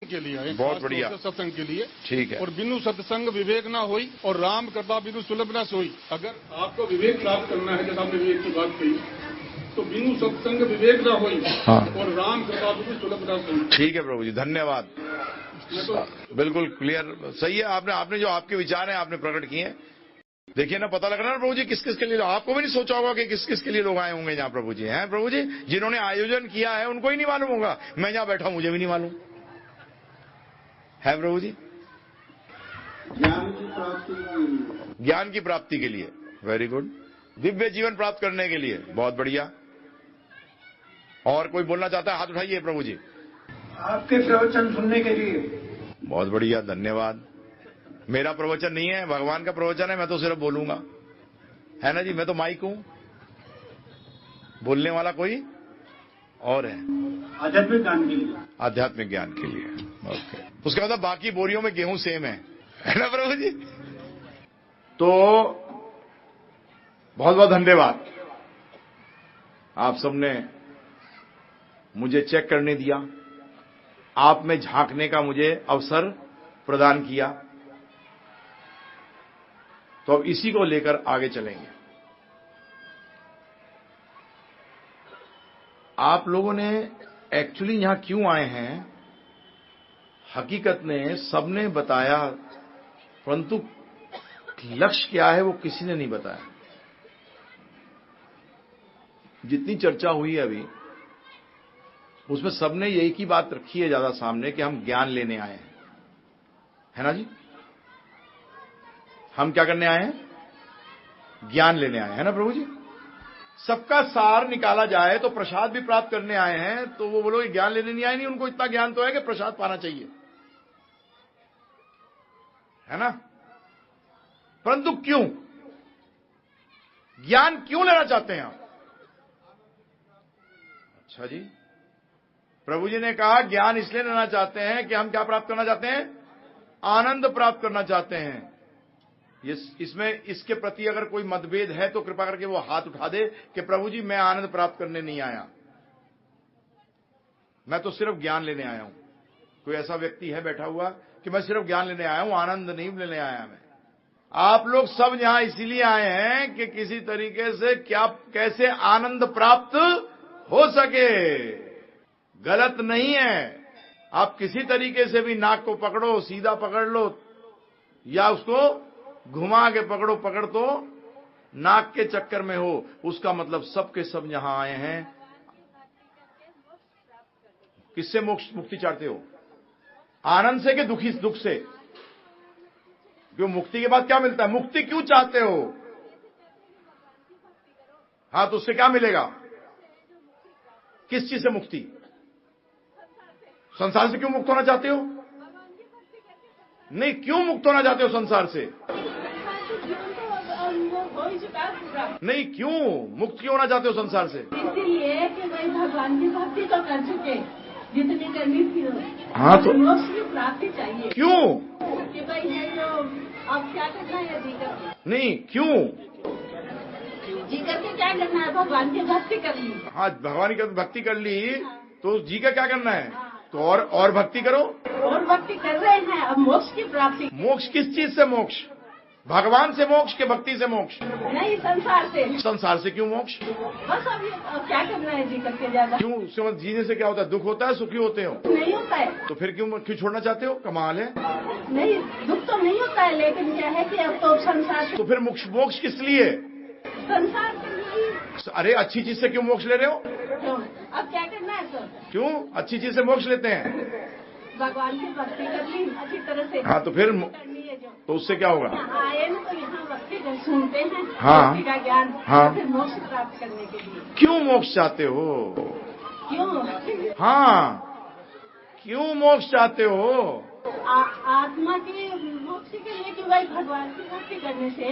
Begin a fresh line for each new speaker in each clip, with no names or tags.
के लिए आए,
बहुत बढ़िया
सत्संग के लिए।
ठीक है।
और बिनु सत्संग विवेक ना होई और राम कृपा बिनु सुलभ ना सोई। अगर आपको विवेक प्राप्त करना है, जैसे आपने विवेक की बात कही, तो बिनु सत्संग विवेक ना होई और राम कृपा बिनु सुलभ ना सोई।
ठीक है प्रभु जी, धन्यवाद। बिल्कुल क्लियर, सही है। आपने जो आपके विचार हैं आपने प्रकट किए हैं। देखिए ना, पता लग रहा है प्रभु जी किस किस के लिए। आपको भी नहीं सोचा होगा कि किस किस के लिए लोग आए होंगे यहाँ प्रभु जी। हैं प्रभु जी, जिन्होंने आयोजन किया है उनको ही नहीं मालूम होगा। मैं जहाँ बैठा हूँ मुझे भी नहीं मालूम है प्रभु जी। ज्ञान की प्राप्ति के लिए, वेरी गुड। दिव्य जीवन प्राप्त करने के लिए, बहुत बढ़िया। और कोई बोलना चाहता है? हाथ उठाइए प्रभु जी।
आपके प्रवचन सुनने के लिए।
बहुत बढ़िया, धन्यवाद। मेरा प्रवचन नहीं है, भगवान का प्रवचन है। मैं तो सिर्फ बोलूंगा, है ना जी। मैं तो माइक हूं, बोलने वाला कोई और है।
आध्यात्मिक ज्ञान के लिए।
आध्यात्मिक ज्ञान के लिए, ओके। उसका मतलब बाकी बोरियों में गेहूं सेम है ना प्रभु जी। तो बहुत बहुत धन्यवाद। आप सबने मुझे चेक करने दिया, आप में झांकने का मुझे अवसर प्रदान किया। तो अब इसी को लेकर आगे चलेंगे। आप लोगों ने एक्चुअली यहां क्यों आए हैं, हकीकत में सबने बताया, परंतु लक्ष्य क्या है वो किसी ने नहीं बताया। जितनी चर्चा हुई है अभी, उसमें सबने यही की बात रखी है ज्यादा सामने कि हम ज्ञान लेने आए हैं, है ना जी। हम क्या करने आए हैं? ज्ञान लेने आए हैं ना प्रभु जी। सबका सार निकाला जाए तो प्रसाद भी प्राप्त करने आए हैं। तो वो बोलो ज्ञान लेने नहीं आए, नहीं, उनको इतना ज्ञान तो है कि प्रसाद पाना चाहिए, है ना। परंतु क्यों, ज्ञान क्यों लेना चाहते हैं आप? अच्छा जी, प्रभु जी ने कहा ज्ञान इसलिए लेना चाहते हैं कि हम क्या प्राप्त करना चाहते हैं? आनंद प्राप्त करना चाहते हैं। इसमें इसके प्रति अगर कोई मतभेद है तो कृपा करके वो हाथ उठा दे कि प्रभु जी मैं आनंद प्राप्त करने नहीं आया, मैं तो सिर्फ ज्ञान लेने आया हूं। कोई ऐसा व्यक्ति है बैठा हुआ कि मैं सिर्फ ज्ञान लेने आया हूं, आनंद नहीं लेने आया मैं? आप लोग सब यहां इसीलिए आए हैं कि किसी तरीके से कैसे आनंद प्राप्त हो सके। गलत नहीं है, आप किसी तरीके से भी नाक को पकड़ो, सीधा पकड़ लो या उसको घुमा के पकड़ तो नाक के चक्कर में हो, उसका मतलब सब के सब यहां आए हैं। किससे मुक्ति चाहते हो? आनंद से कि दुख से? क्यों, मुक्ति के बाद क्या मिलता है? मुक्ति क्यों चाहते हो? हाँ, तो उससे क्या मिलेगा? किस चीज से मुक्ति? संसार से क्यों मुक्त होना चाहते हो? नहीं, क्यों मुक्त होना चाहते हो संसार से? नहीं, क्यों मुक्त क्यों होना चाहते हो संसार से?
इसलिए कि भाई भगवान की भक्ति तो कर चुके, जितनी करनी थी।
हाँ, तो
मोक्ष की प्राप्ति चाहिए।
क्यों?
कि भाई है जो अब क्या करना है जी करके?
नहीं, क्यों
जी करके क्या करना है? भगवान की भक्ति करनी।
हाँ, भगवान की भक्ति कर ली तो जी का क्या करना है? तो और भक्ति करो।
और भक्ति कर रहे हैं, अब मोक्ष की प्राप्ति।
मोक्ष किस चीज से मोक्ष? भगवान से मोक्ष के भक्ति से मोक्ष?
नहीं, संसार से।
संसार से क्यों मोक्ष?
बस अब क्या करना है जी करके ज्यादा?
क्यों? उसके बाद जीने से क्या होता है? दुख होता है, सुखी होते हो?
नहीं होता है।
तो फिर क्यों छोड़ना चाहते हो? कमाल है।
नहीं, दुख तो नहीं होता है, लेकिन क्या है कि अब तो संसार।
तो फिर मोक्ष किस लिए?
संसार के लिए।
अरे अच्छी चीज से क्यों मोक्ष ले रहे हो?
क्यों? अब क्या करना है सर?
क्यों अच्छी चीज से मोक्ष लेते हैं?
भगवान की भक्ति कर ली अच्छी तरह से।
हाँ, तो फिर
करनी है जो। तो
उससे क्या होगा?
आए ना तो यहाँ भक्ति सुनते हैं।
हाँ,
भक्ति का ज्ञान।
हाँ,
फिर मोक्ष प्राप्त करने के लिए।
क्यों मोक्ष चाहते हो?
क्यों?
हाँ, क्यों मोक्ष चाहते हो?
आत्मा के मोक्ष के लिए कि भाई भगवान की भक्ति करने से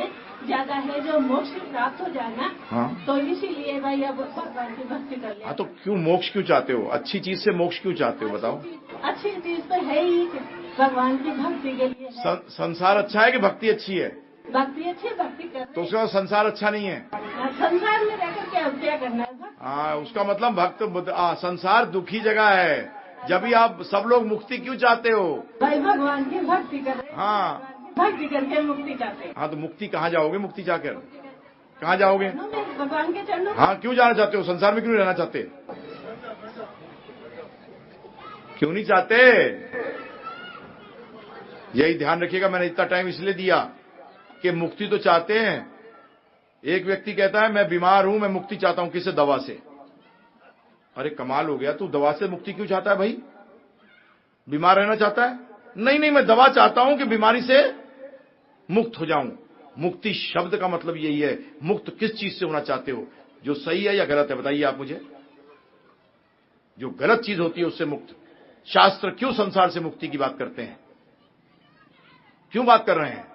ज्यादा है जो मोक्ष प्राप्त हो जाना।
हाँ,
तो इसीलिए भाई अब भगवान की भक्ति कर ले।
हाँ, तो क्यों मोक्ष क्यों चाहते हो? अच्छी चीज से मोक्ष क्यों चाहते हो बताओ?
अच्छी चीज तो है ही भगवान की भक्ति के लिए।
संसार अच्छा है कि भक्ति अच्छी है?
भक्ति अच्छी, भक्ति कर।
तो उसका संसार अच्छा नहीं है?
संसार में रहकर क्या करना है?
हाँ, उसका मतलब संसार दुखी जगह है जब भी आप सब लोग मुक्ति क्यों चाहते हो?
भाई भगवान की भक्ति कर रहे हैं।
हाँ,
भक्ति करके मुक्ति चाहते हैं।
हाँ, तो मुक्ति कहाँ जाओगे? मुक्ति चाहकर कहाँ जाओगे?
भगवान के चरणों।
हाँ, क्यों जाना चाहते हो? संसार में क्यों रहना चाहते? क्यों नहीं चाहते? यही ध्यान रखिएगा। मैंने इतना टाइम इसलिए दिया कि मुक्ति तो चाहते हैं। एक व्यक्ति कहता है मैं बीमार हूं, मैं मुक्ति चाहता हूं। किससे? दवा से। अरे कमाल हो गया, तू दवा से मुक्ति क्यों चाहता है भाई? बीमार रहना चाहता है? नहीं नहीं, मैं दवा चाहता हूं कि बीमारी से मुक्त हो जाऊं। मुक्ति शब्द का मतलब यही है। मुक्त किस चीज से होना चाहते हो? जो सही है या गलत है बताइए आप मुझे। जो गलत चीज होती है उससे मुक्त। शास्त्र क्यों संसार से मुक्ति की बात करते हैं? क्यों बात कर रहे हैं?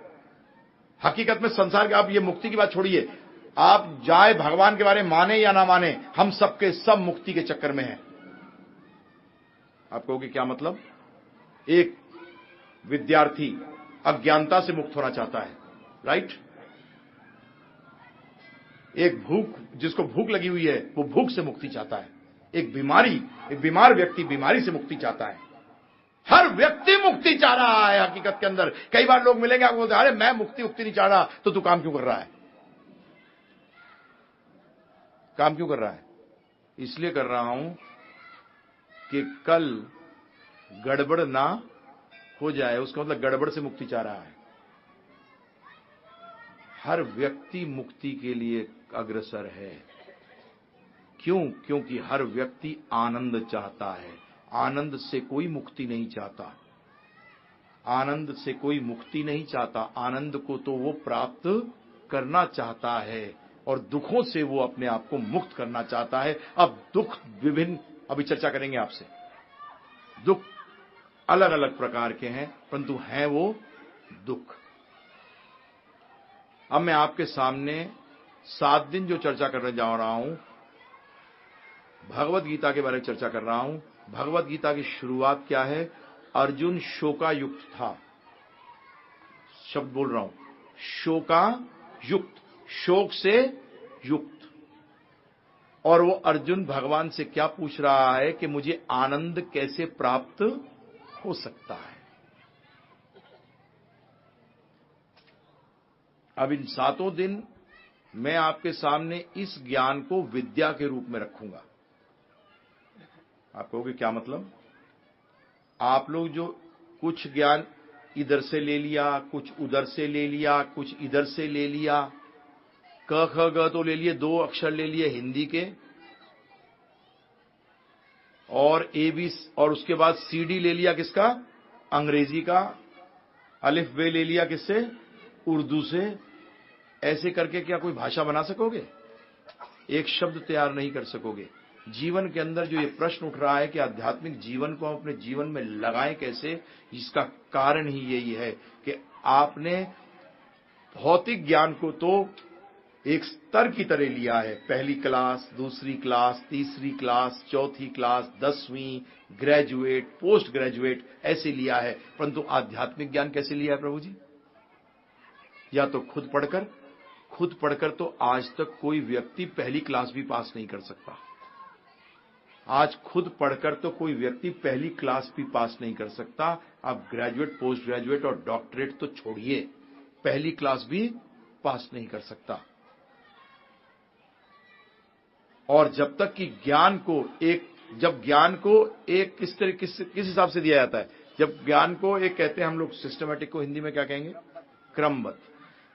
हकीकत में संसार के, आप ये मुक्ति की बात छोड़िए, आप जाए भगवान के बारे में माने या ना माने, हम सबके सब मुक्ति के चक्कर में हैं। आप कहोगे क्या मतलब? एक विद्यार्थी अज्ञानता से मुक्त होना चाहता है, राइट? एक जिसको भूख लगी हुई है वो भूख से मुक्ति चाहता है। एक बीमार व्यक्ति बीमारी से मुक्ति चाहता है। हर व्यक्ति मुक्ति चाह रहा है हकीकत के अंदर। कई बार लोग मिलेंगे आपको बोलते हैं अरे मैं मुक्ति नहीं चाह रहा, तो तू काम क्यों कर रहा है? काम क्यों कर रहा है? इसलिए कर रहा हूं कि कल गड़बड़ ना हो जाए। उसका मतलब गड़बड़ से मुक्ति चाह रहा है। हर व्यक्ति मुक्ति के लिए अग्रसर है। क्यों? क्योंकि हर व्यक्ति आनंद चाहता है। आनंद से कोई मुक्ति नहीं चाहता। आनंद से कोई मुक्ति नहीं चाहता। आनंद को तो वो प्राप्त करना चाहता है और दुखों से वो अपने आप को मुक्त करना चाहता है। अब दुख विभिन्न, अभी चर्चा करेंगे आपसे। दुख अलग अलग प्रकार के हैं, परंतु हैं वो दुख। अब मैं आपके सामने 7 दिन जो चर्चा करने जा रहा हूं, भगवत गीता के बारे में चर्चा कर रहा हूं। भगवत गीता की शुरुआत क्या है? अर्जुन शोकायुक्त था। शब्द बोल रहा हूं, शोकायुक्त, शोक से युक्त। और वो अर्जुन भगवान से क्या पूछ रहा है कि मुझे आनंद कैसे प्राप्त हो सकता है। अब इन 7 दिन मैं आपके सामने इस ज्ञान को विद्या के रूप में रखूंगा। आप कहोगे क्या मतलब? आप लोग जो कुछ ज्ञान इधर से ले लिया, कुछ उधर से ले लिया, कुछ इधर से ले लिया, क ख ग तो ले लिए, 2 अक्षर ले लिए हिंदी के, और ए बी, और उसके बाद CD ले लिया किसका? अंग्रेजी का। अलिफ बे ले लिया किससे? उर्दू से। ऐसे करके क्या कोई भाषा बना सकोगे? एक शब्द तैयार नहीं कर सकोगे। जीवन के अंदर जो ये प्रश्न उठ रहा है कि आध्यात्मिक जीवन को हम अपने जीवन में लगाएं कैसे, इसका कारण ही यही है कि आपने भौतिक ज्ञान को तो एक स्तर की तरह लिया है। पहली क्लास, दूसरी क्लास, तीसरी क्लास, चौथी क्लास, 10वीं, ग्रेजुएट, पोस्ट ग्रेजुएट, ऐसे लिया है। परंतु आध्यात्मिक ज्ञान कैसे लिया है प्रभु जी? या तो खुद पढ़कर तो आज तक कोई व्यक्ति पहली क्लास भी पास नहीं कर सकता। आज खुद पढ़कर तो कोई व्यक्ति पहली क्लास भी पास नहीं कर सकता। अब ग्रेजुएट, पोस्ट ग्रेजुएट और डॉक्टरेट तो छोड़िए, पहली क्लास भी पास नहीं कर सकता। और जब तक कि ज्ञान को एक किस हिसाब से दिया जाता है? जब ज्ञान को एक कहते हैं हम लोग, सिस्टमैटिक को हिंदी में क्या कहेंगे? क्रमबद्ध।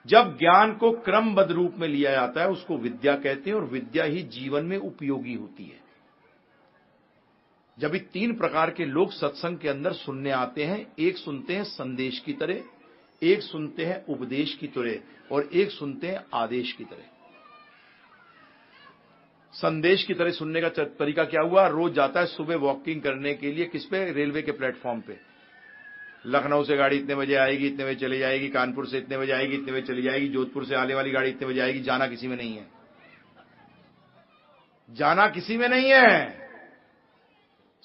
जब ज्ञान को क्रमबद्ध रूप में लिया जाता है उसको विद्या कहते हैं, और विद्या ही जीवन में उपयोगी होती है। जब 3 प्रकार के लोग सत्संग के अंदर सुनने आते हैं, एक सुनते हैं संदेश की तरह, एक सुनते हैं उपदेश की तरह, और एक सुनते हैं आदेश की तरह। संदेश की तरह सुनने का तरीका क्या हुआ? रोज जाता है सुबह वॉकिंग करने के लिए, किस पे? रेलवे के प्लेटफॉर्म पे। लखनऊ से गाड़ी इतने बजे आएगी, इतने बजे चली जाएगी, कानपुर से इतने बजे आएगी, इतने बजे चली जाएगी, जोधपुर से आने वाली गाड़ी इतने बजे आएगी। जाना किसी में नहीं है, जाना किसी में नहीं है,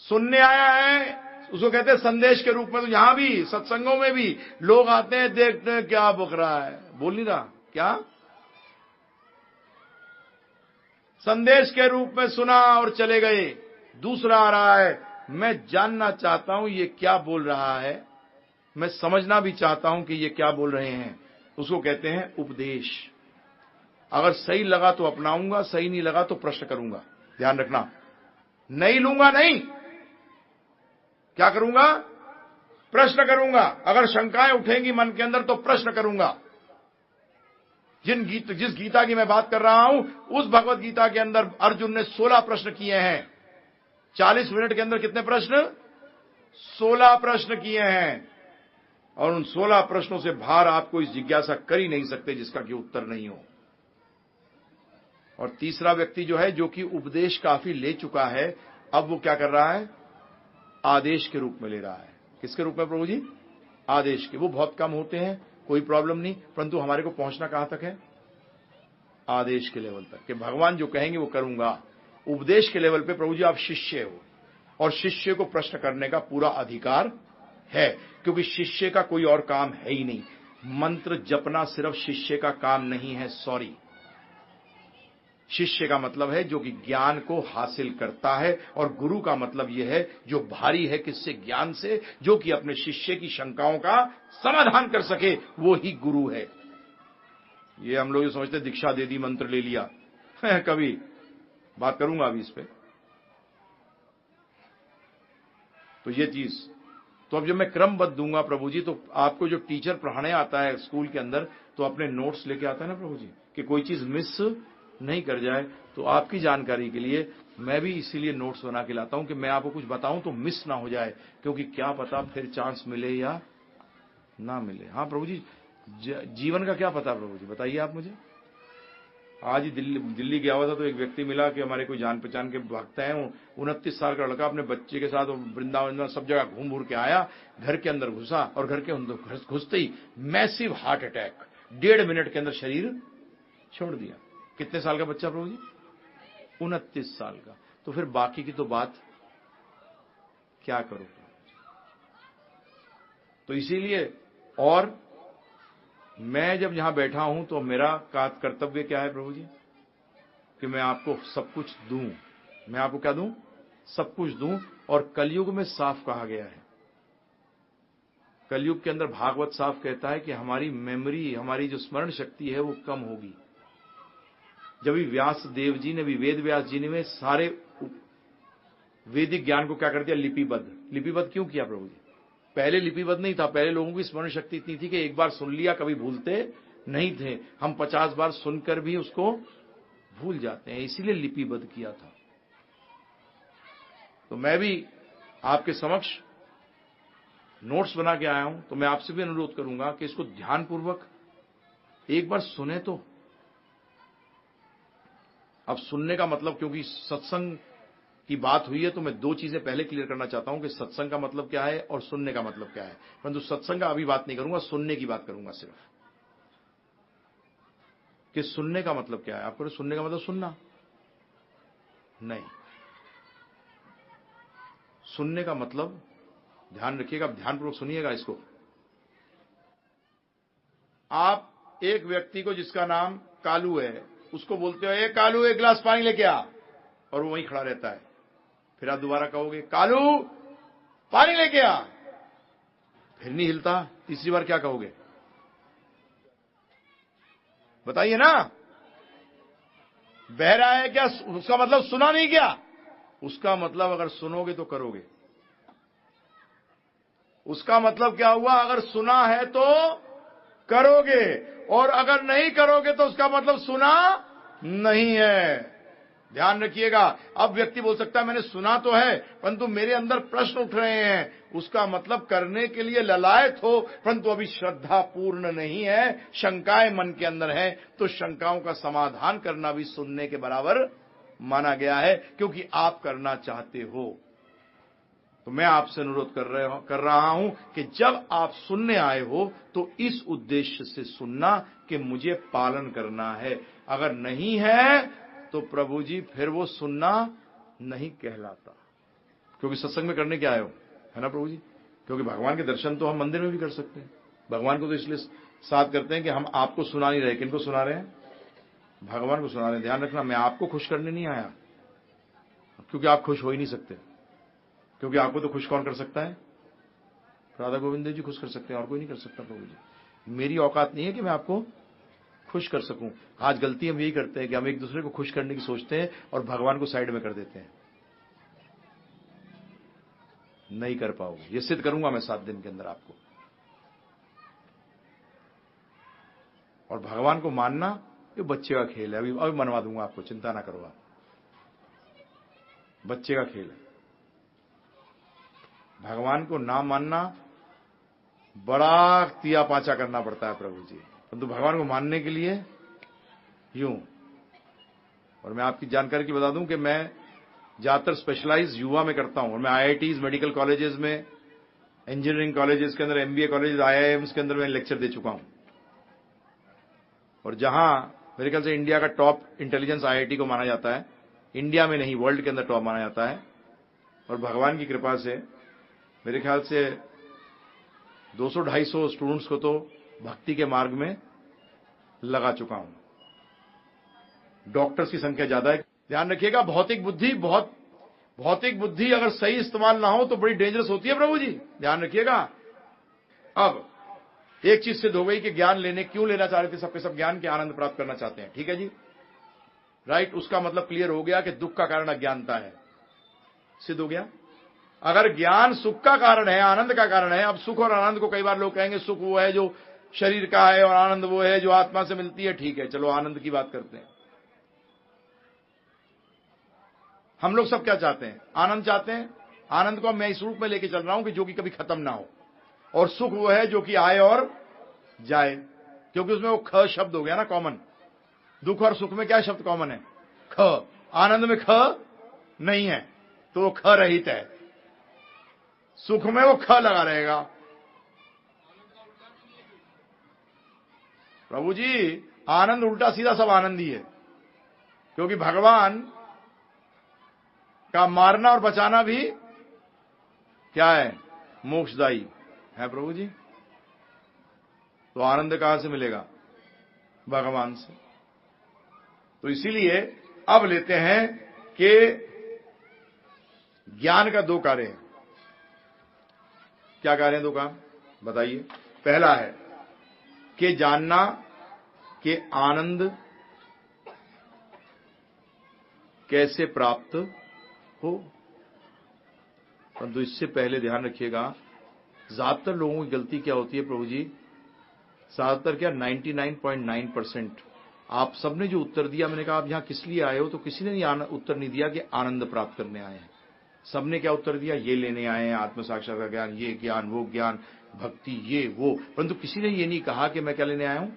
सुनने आया है। उसको कहते हैं संदेश के रूप में। तो यहां भी सत्संगों में भी लोग आते हैं, देखते हैं क्या बक रहा है, बोल नहीं रहा क्या, संदेश के रूप में सुना और चले गए। दूसरा आ रहा है, मैं जानना चाहता हूं ये क्या बोल रहा है, मैं समझना भी चाहता हूं कि ये क्या बोल रहे हैं। उसको कहते हैं उपदेश। अगर सही लगा तो अपनाऊंगा, सही नहीं लगा तो प्रश्न करूंगा। ध्यान रखना, नहीं लूंगा नहीं, क्या करूंगा? प्रश्न करूंगा। अगर शंकाएं उठेंगी मन के अंदर तो प्रश्न करूंगा। जिस गीता की मैं बात कर रहा हूं, उस भगवत गीता के अंदर अर्जुन ने 16 प्रश्न किए हैं। 40 मिनट के अंदर कितने प्रश्न? 16 प्रश्न किए हैं। और उन 16 प्रश्नों से बाहर आप कोई जिज्ञासा कर ही नहीं सकते जिसका कि उत्तर नहीं हो। और तीसरा व्यक्ति जो है, जो कि उपदेश काफी ले चुका है, अब वो क्या कर रहा है? आदेश के रूप में ले रहा है। किसके रूप में प्रभु जी? आदेश के। वो बहुत कम होते हैं, कोई प्रॉब्लम नहीं, परंतु हमारे को पहुंचना कहां तक है? आदेश के लेवल तक, कि भगवान जो कहेंगे वो करूंगा। उपदेश के लेवल पे प्रभु जी आप शिष्य हो, और शिष्य को प्रश्न करने का पूरा अधिकार है, क्योंकि शिष्य का कोई और काम है ही नहीं। मंत्र जपना सिर्फ शिष्य का काम नहीं है, सॉरी। शिष्य का मतलब है जो कि ज्ञान को हासिल करता है, और गुरु का मतलब यह है जो भारी है किससे? ज्ञान से, जो कि अपने शिष्य की शंकाओं का समाधान कर सके, वो ही गुरु है। ये हम लोग जो समझते दीक्षा दे दी, मंत्र ले लिया, कभी बात करूंगा अभी इस पे। तो ये चीज, तो अब जब मैं क्रमबद्ध दूंगा प्रभु जी, तो आपको जो टीचर पढ़ाने आता है स्कूल के अंदर, तो अपने नोट्स लेके आता है ना प्रभु जी, कि कोई चीज मिस नहीं कर जाए। तो आपकी जानकारी के लिए मैं भी इसीलिए नोट्स बना के लाता हूं कि मैं आपको कुछ बताऊं तो मिस ना हो जाए, क्योंकि क्या पता फिर चांस मिले या ना मिले। हाँ प्रभु जी, जीवन का क्या पता प्रभु जी, बताइए आप मुझे। आज ही दिल्ली गया हुआ था, तो एक व्यक्ति मिला कि हमारे कोई जान पहचान के भक्त हैं। 29 साल का लड़का अपने बच्चे के साथ वृंदावन सब जगह घूम घूर के आया, घर के अंदर घुसा, और घर के अंदर घुसते ही मैसिव हार्ट अटैक, 1.5 मिनट के अंदर शरीर छोड़ दिया। कितने साल का बच्चा प्रभु जी? 29 साल का। तो फिर बाकी की तो बात क्या करो। तो इसीलिए, और मैं जब यहां बैठा हूं तो मेरा कर्तव्य क्या है प्रभु जी? कि मैं आपको सब कुछ दूं। मैं आपको क्या दूं? सब कुछ दूं। और कलयुग में साफ कहा गया है, कलयुग के अंदर भागवत साफ कहता है कि हमारी मेमोरी, हमारी जो स्मरण शक्ति है वो कम होगी। जब भी व्यास देव जी ने भी, वेद व्यास जी ने सारे वैदिक ज्ञान को क्या कर दिया? लिपिबद्ध। लिपिबद्ध क्यों किया प्रभु जी? पहले लिपिबद्ध नहीं था। पहले लोगों की स्मरण शक्ति इतनी थी कि एक बार सुन लिया कभी भूलते नहीं थे। हम 50 बार सुनकर भी उसको भूल जाते हैं, इसीलिए लिपिबद्ध किया था। तो मैं भी आपके समक्ष नोट्स बना के आया हूं, तो मैं आपसे भी अनुरोध करूंगा कि इसको ध्यानपूर्वक एक बार सुने। तो अब सुनने का मतलब, क्योंकि सत्संग की बात हुई है, तो मैं 2 चीजें पहले क्लियर करना चाहता हूं कि सत्संग का मतलब क्या है और सुनने का मतलब क्या है। परंतु सत्संग का अभी बात नहीं करूंगा, सुनने की बात करूंगा सिर्फ, कि सुनने का मतलब क्या है। आपको सुनने का मतलब सुनना नहीं, सुनने का मतलब, ध्यान रखिएगा, ध्यानपूर्वक सुनिएगा इसको। आप एक व्यक्ति को जिसका नाम कालू है, उसको बोलते हो, ए कालू 1 गिलास पानी लेके आ, और वो वहीं खड़ा रहता है। फिर आप दोबारा कहोगे, कालू पानी लेके आ, फिर नहीं हिलता। तीसरी बार क्या कहोगे? बताइए ना। बह रहा है क्या? उसका मतलब सुना नहीं क्या? उसका मतलब अगर सुनोगे तो करोगे। उसका मतलब क्या हुआ? अगर सुना है तो करोगे, और अगर नहीं करोगे तो उसका मतलब सुना नहीं है। ध्यान रखिएगा। अब व्यक्ति बोल सकता है मैंने सुना तो है, परंतु मेरे अंदर प्रश्न उठ रहे हैं। उसका मतलब करने के लिए ललायत हो, परंतु अभी श्रद्धा पूर्ण नहीं है, शंकाएं मन के अंदर है। तो शंकाओं का समाधान करना भी सुनने के बराबर माना गया है, क्योंकि आप करना चाहते हो। तो मैं आपसे अनुरोध कर रहा हूं कि जब आप सुनने आए हो तो इस उद्देश्य से सुनना कि मुझे पालन करना है। अगर नहीं है तो प्रभु जी फिर वो सुनना नहीं कहलाता। क्योंकि सत्संग में करने क्या आए हो, है ना प्रभु जी? क्योंकि भगवान के दर्शन तो हम मंदिर में भी कर सकते हैं। भगवान को तो इसलिए साथ करते हैं कि हम आपको सुना नहीं रहे। किनको सुना रहे हैं? भगवान को सुना रहे हैं। ध्यान रखना, मैं आपको खुश करने नहीं आया, क्योंकि आप खुश हो ही नहीं सकते। क्योंकि आपको तो खुश कौन कर सकता है? राधा गोविंद देव जी खुश कर सकते हैं, और कोई नहीं कर सकता प्रभु जी। मेरी औकात नहीं है कि मैं आपको खुश कर सकूं। आज गलती हम यही करते हैं कि हम एक दूसरे को खुश करने की सोचते हैं और भगवान को साइड में कर देते हैं। नहीं कर पाओगे, ये सिद्ध करूंगा मैं 7 दिन के अंदर आपको। और भगवान को मानना ये बच्चे का खेल है। अभी मनवा दूंगा आपको, चिंता ना करो आप। बच्चे का खेल है। भगवान को ना मानना बड़ा तिया पाचा करना पड़ता है प्रभु जी, परंतु भगवान को मानने के लिए यूं। और मैं आपकी जानकारी की बता दूं कि मैं ज्यादातर स्पेशलाइज युवा में करता हूं, और मैं आईआईटीज, मेडिकल कॉलेजेस में, इंजीनियरिंग कॉलेजेस के अंदर, एमबीए कॉलेजेस, आईआईएम्स के अंदर मैं लेक्चर दे चुका हूं। और जहां मेरे ख्याल से इंडिया का टॉप इंटेलिजेंस आईआईटी को माना जाता है, इंडिया में नहीं वर्ल्ड के अंदर टॉप माना जाता है। और भगवान की कृपा से मेरे ख्याल से 200-250 स्टूडेंट्स को तो भक्ति के मार्ग में लगा चुका हूं। डॉक्टर्स की संख्या ज्यादा है। ध्यान रखिएगा, भौतिक बुद्धि अगर सही इस्तेमाल ना हो तो बड़ी डेंजरस होती है प्रभु जी, ध्यान रखिएगा। अब एक चीज सिद्ध हो गई कि ज्ञान क्यों लेना चाह रहे थे सबके सब, ज्ञान के आनंद प्राप्त करना चाहते हैं, ठीक है जी, राइट। उसका मतलब क्लियर हो गया कि दुख का कारण अज्ञानता है, सिद्ध हो गया। अगर ज्ञान सुख का कारण है, आनंद का कारण है। अब सुख और आनंद को कई बार लोग कहेंगे सुख वो है जो शरीर का है और आनंद वो है जो आत्मा से मिलती है, ठीक है, चलो आनंद की बात करते हैं। हम लोग सब क्या चाहते हैं? आनंद चाहते हैं। आनंद को मैं इस रूप में लेके चल रहा हूं कि जो कि कभी खत्म ना हो। और सुख वो है जो कि आए और जाए, क्योंकि उसमें वो ख शब्द हो गया ना कॉमन। दुख और सुख में क्या शब्द कॉमन है? ख। आनंद में ख नहीं है तो वो ख रहित है। सुख में वो ख लगा रहेगा। प्रभु जी, आनंद उल्टा सीधा सब आनंद ही है, क्योंकि भगवान का मारना और बचाना भी क्या है? मोक्षदायी है प्रभु जी। तो आनंद कहां से मिलेगा? भगवान से। तो इसीलिए अब लेते हैं कि ज्ञान का 2 कार्य है। क्या कार्य है 2 काम? बताइए। पहला है कि जानना कि आनंद कैसे प्राप्त हो। परंतु इससे पहले ध्यान रखिएगा, ज्यादातर लोगों की गलती क्या होती है प्रभु जी? ज्यादातर क्या, 99.9%। आप सबने जो उत्तर दिया, मैंने कहा आप यहां किस लिए आए हो, तो किसी ने उत्तर नहीं दिया कि आनंद प्राप्त करने आए हैं। सबने क्या उत्तर दिया? ये लेने आए हैं, आत्म साक्षात्कार का ज्ञान, ये ज्ञान, वो ज्ञान, भक्ति, ये वो। परंतु किसी ने ये नहीं कहा कि मैं क्या लेने आया हूं?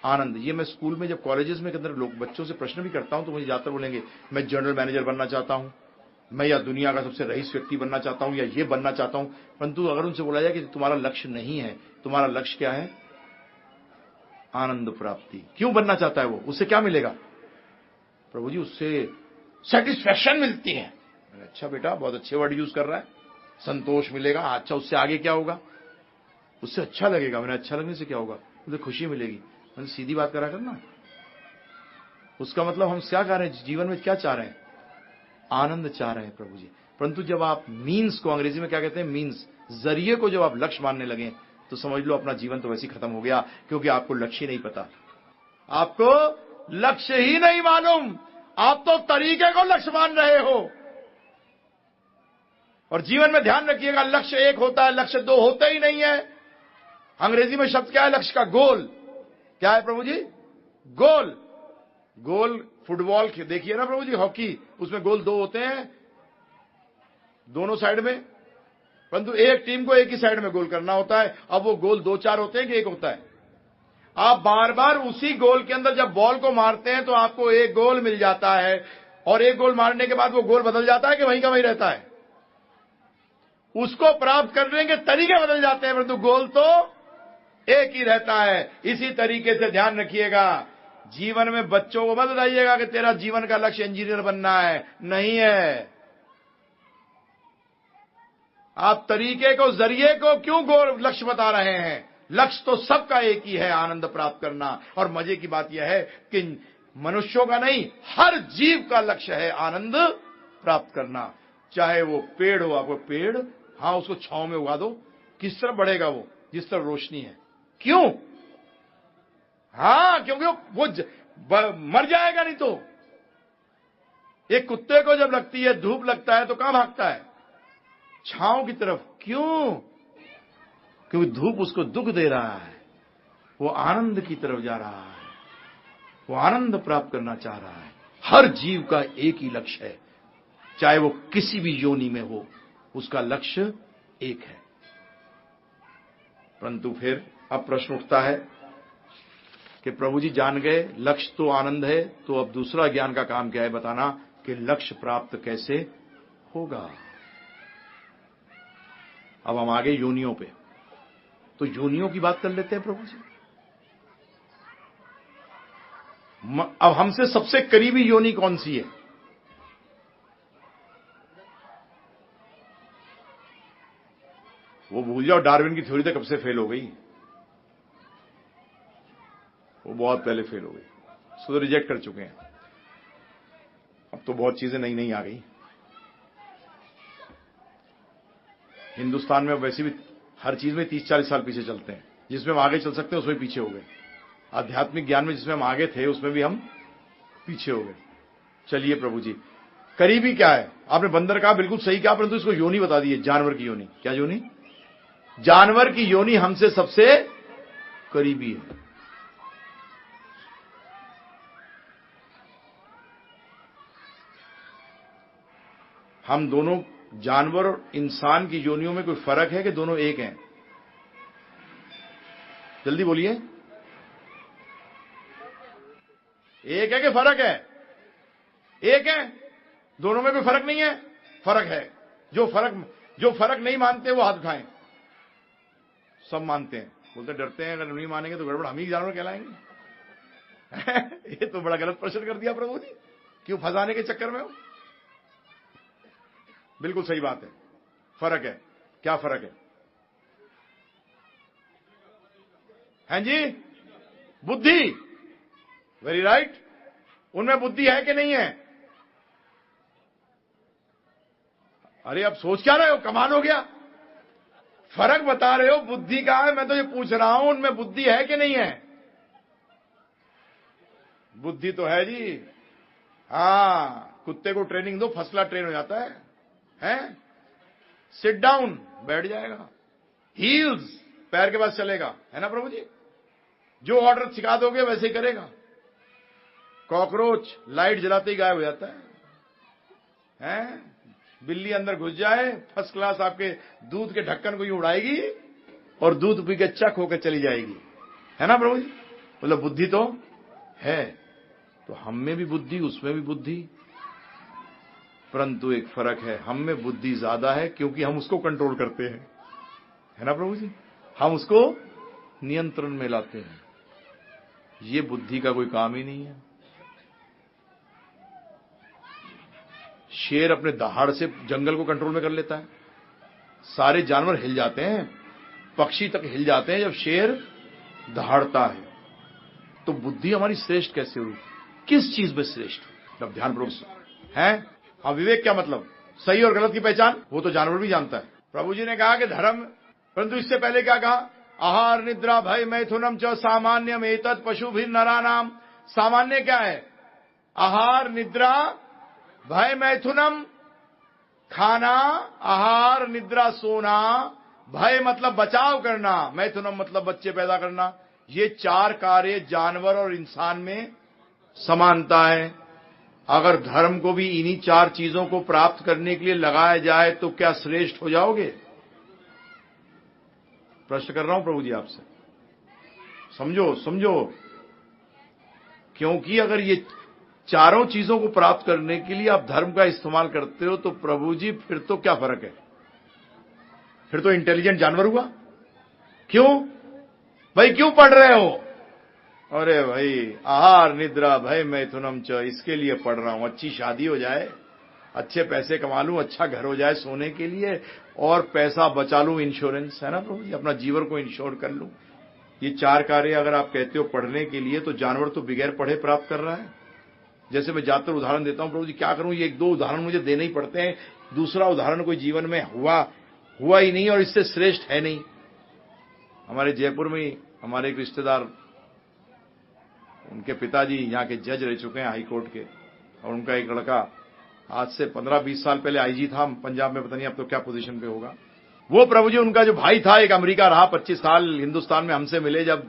आनंद। ये मैं स्कूल में जब कॉलेजेस में के अंदर लोग बच्चों से प्रश्न भी करता हूं तो मुझे ज्यादातर बोलेंगे मैं जनरल मैनेजर बनना चाहता हूं, मैं या दुनिया का सबसे रईस व्यक्ति बनना चाहता हूं, या ये बनना चाहता हूं। परंतु अगर उनसे बोला जाए कि तुम्हारा लक्ष्य नहीं है, तुम्हारा लक्ष्य क्या है? आनंद प्राप्ति। क्यों बनना चाहता है वो? उससे क्या मिलेगा? प्रभु जी, उससे सेटिस्फैक्शन मिलती है। अच्छा बेटा, बहुत अच्छे वर्ड यूज कर रहा है, संतोष मिलेगा। अच्छा, उससे आगे क्या होगा? उससे अच्छा लगेगा। मैंने अच्छा लगने से क्या होगा? मुझे खुशी मिलेगी। मैंने सीधी बात करा करना। उसका मतलब हम क्या कर रहे हैं? जीवन में क्या चाह रहे हैं? आनंद चाह रहे हैं प्रभु जी। परंतु जब आप मीन्स को, अंग्रेजी में क्या कहते हैं, मीन्स, जरिए को जब आप लक्ष्य मानने लगे तो समझ लो अपना जीवन तो वैसे ही खत्म हो गया, क्योंकि आपको लक्ष्य नहीं पता, आपको लक्ष्य ही नहीं मालूम। आप तो तरीके को लक्ष्य मान रहे हो। और जीवन में ध्यान रखिएगा, लक्ष्य एक होता है, लक्ष्य 2 होते ही नहीं है। अंग्रेजी में शब्द क्या है लक्ष्य का? गोल। क्या है प्रभु जी? गोल। गोल फुटबॉल देखिए ना प्रभु जी, हॉकी, उसमें गोल 2 होते हैं दोनों साइड में, परंतु एक टीम को एक ही साइड में गोल करना होता है। अब वो गोल 2-4 होते हैं कि एक होता है? आप बार बार उसी गोल के अंदर जब बॉल को मारते हैं तो आपको एक गोल मिल जाता है, और एक गोल मारने के बाद वो गोल बदल जाता है कि वहीं का वहीं रहता है? उसको प्राप्त करने के तरीके बदल जाते हैं, परंतु गोल तो एक ही रहता है। इसी तरीके से ध्यान रखिएगा, जीवन में बच्चों को मत बताइएगा कि तेरा जीवन का लक्ष्य इंजीनियर बनना है, नहीं है। आप तरीके को, जरिए को क्यों गोल लक्ष्य बता रहे हैं? लक्ष्य तो सबका एक ही है, आनंद प्राप्त करना। और मजे की बात यह है कि मनुष्यों का नहीं, हर जीव का लक्ष्य है आनंद प्राप्त करना। चाहे वो पेड़ हो, आपको पेड़, हाँ उसको छांव में उगा दो, किस तरफ बढ़ेगा वो? जिस तरफ रोशनी है। क्यों? हाँ, क्योंकि वो मर जाएगा नहीं तो। एक कुत्ते को जब लगती है धूप लगता है तो कहां भागता है? छांव की तरफ। क्यों? क्योंकि धूप उसको दुख दे रहा है, वो आनंद की तरफ जा रहा है, वो आनंद प्राप्त करना चाह रहा है। हर जीव का एक ही लक्ष्य है, चाहे वो किसी भी योनि में हो, उसका लक्ष्य एक है। परंतु फिर अब प्रश्न उठता है कि प्रभु जी जान गए लक्ष्य तो आनंद है, तो अब दूसरा ज्ञान का काम क्या है? बताना कि लक्ष्य प्राप्त कैसे होगा। अब हम आगे योनियों पे, तो योनियों की बात कर लेते हैं प्रभु जी। अब हमसे सबसे करीबी योनि कौन सी है? वो भूल जाओ, डार्विन की थ्योरी तो कब से फेल हो गई, वो बहुत पहले फेल हो गई, उसको तो रिजेक्ट कर चुके हैं। अब तो बहुत चीजें नई नई आ गई। हिंदुस्तान में वैसे भी हर चीज में 30-40 साल पीछे चलते हैं। जिसमें हम आगे चल सकते हैं उसमें पीछे हो गए। आध्यात्मिक ज्ञान में जिसमें हम आगे थे उसमें भी हम पीछे हो गए। चलिए प्रभु जी, करीबी क्या है? आपने बंदर कहा, बिल्कुल सही कहा, परंतु इसको योनि बता दिए, जानवर की योनि। क्या योनि? जानवर की योनि हमसे सबसे करीबी है। हम दोनों जानवर और इंसान की योनियों में कोई फर्क है कि दोनों एक हैं? जल्दी बोलिए। एक है कि फर्क है? एक है, दोनों में कोई फर्क नहीं है? फर्क है। जो फर्क नहीं मानते वो हाथ उठाएं। सब मानते हैं, बोलते डरते हैं अगर नहीं मानेंगे तो गड़बड़, हम ही जानवर कहलाएंगे। ये तो बड़ा गलत प्रश्न कर दिया प्रभु जी, क्यों फंसाने के चक्कर में हो? बिल्कुल सही बात है, फर्क है। क्या फर्क है? हैं जी? बुद्धि। Very right. उनमें बुद्धि है कि नहीं है? अरे अब सोच क्या रहे हो, कमाल हो गया। फर्क बता रहे हो, बुद्धि का है। मैं तो ये पूछ रहा हूं उनमें बुद्धि है कि नहीं है? बुद्धि तो है जी। हाँ, कुत्ते को ट्रेनिंग दो, फसला ट्रेन हो जाता है। हैं? सिट डाउन, बैठ जाएगा। हील्स, पैर के पास चलेगा, है ना प्रभु जी? जो ऑर्डर सिखा दोगे वैसे ही करेगा। कॉकरोच लाइट जलाते ही गायब हो जाता है। हैं? बिल्ली अंदर घुस जाए, फर्स्ट क्लास आपके दूध के ढक्कन को ही उड़ाएगी और दूध पी के चक होकर चली जाएगी, है ना प्रभु जी? मतलब बुद्धि तो है। तो हम में भी बुद्धि, उसमें भी बुद्धि, परंतु एक फर्क है, हम में बुद्धि ज्यादा है क्योंकि हम उसको कंट्रोल करते हैं, है ना प्रभु जी? हम उसको नियंत्रण में लाते हैं। ये बुद्धि का कोई काम ही नहीं है। शेर अपने दहाड़ से जंगल को कंट्रोल में कर लेता है। सारे जानवर हिल जाते हैं, पक्षी तक हिल जाते हैं जब शेर दहाड़ता है। तो बुद्धि हमारी श्रेष्ठ कैसे हुई? किस चीज में श्रेष्ठ? अब ध्यानपूर्वक है। हाँ, विवेक क्या मतलब? सही और गलत की पहचान, वो तो जानवर भी जानता है। प्रभु जी ने कहा कि धर्म, परंतु इससे पहले क्या कहा? आहार निद्रा भय मैथुनम च सामान्यम एतत् पशु भी नरानाम। सामान्य क्या है? आहार निद्रा भय मैथुनम, खाना, आहार निद्रा सोना, भय मतलब बचाव करना, मैथुनम मतलब बच्चे पैदा करना। ये चार कार्य जानवर और इंसान में समानता है। अगर धर्म को भी इन्हीं चार चीजों को प्राप्त करने के लिए लगाया जाए तो क्या श्रेष्ठ हो जाओगे? प्रश्न कर रहा हूं प्रभु जी आपसे, समझो समझो। क्योंकि अगर ये चारों चीजों को प्राप्त करने के लिए आप धर्म का इस्तेमाल करते हो तो प्रभु जी फिर तो क्या फर्क है? फिर तो इंटेलिजेंट जानवर हुआ। क्यों भाई, क्यों पढ़ रहे हो? अरे भाई, आहार निद्रा भय मैथुनम च, इसके लिए पढ़ रहा हूं, अच्छी शादी हो जाए, अच्छे पैसे कमा लूं, अच्छा घर हो जाए सोने के लिए, और पैसा बचा लूं, इंश्योरेंस, है ना प्रभु जी? अपना जीवन को इंश्योर कर लूं। ये चार कार्य अगर आप कहते हो पढ़ने के लिए, तो जानवर तो बगैर पढ़े प्राप्त कर रहा है। जैसे मैं ज्यादातर उदाहरण देता हूं प्रभु जी, क्या करूं, ये एक दो उदाहरण मुझे देने ही पड़ते हैं। दूसरा उदाहरण कोई जीवन में हुआ ही नहीं और इससे श्रेष्ठ है नहीं। हमारे जयपुर में ही हमारे एक रिश्तेदार, उनके पिताजी यहाँ के जज रह चुके हैं हाई कोर्ट के, और उनका एक लड़का आज से 15-20 साल पहले आईजी था पंजाब में, पता नहीं अब तो क्या पोजीशन पे होगा। वो प्रभु जी उनका जो भाई था एक अमेरिका रहा 25 साल, हिंदुस्तान में हमसे मिले जब,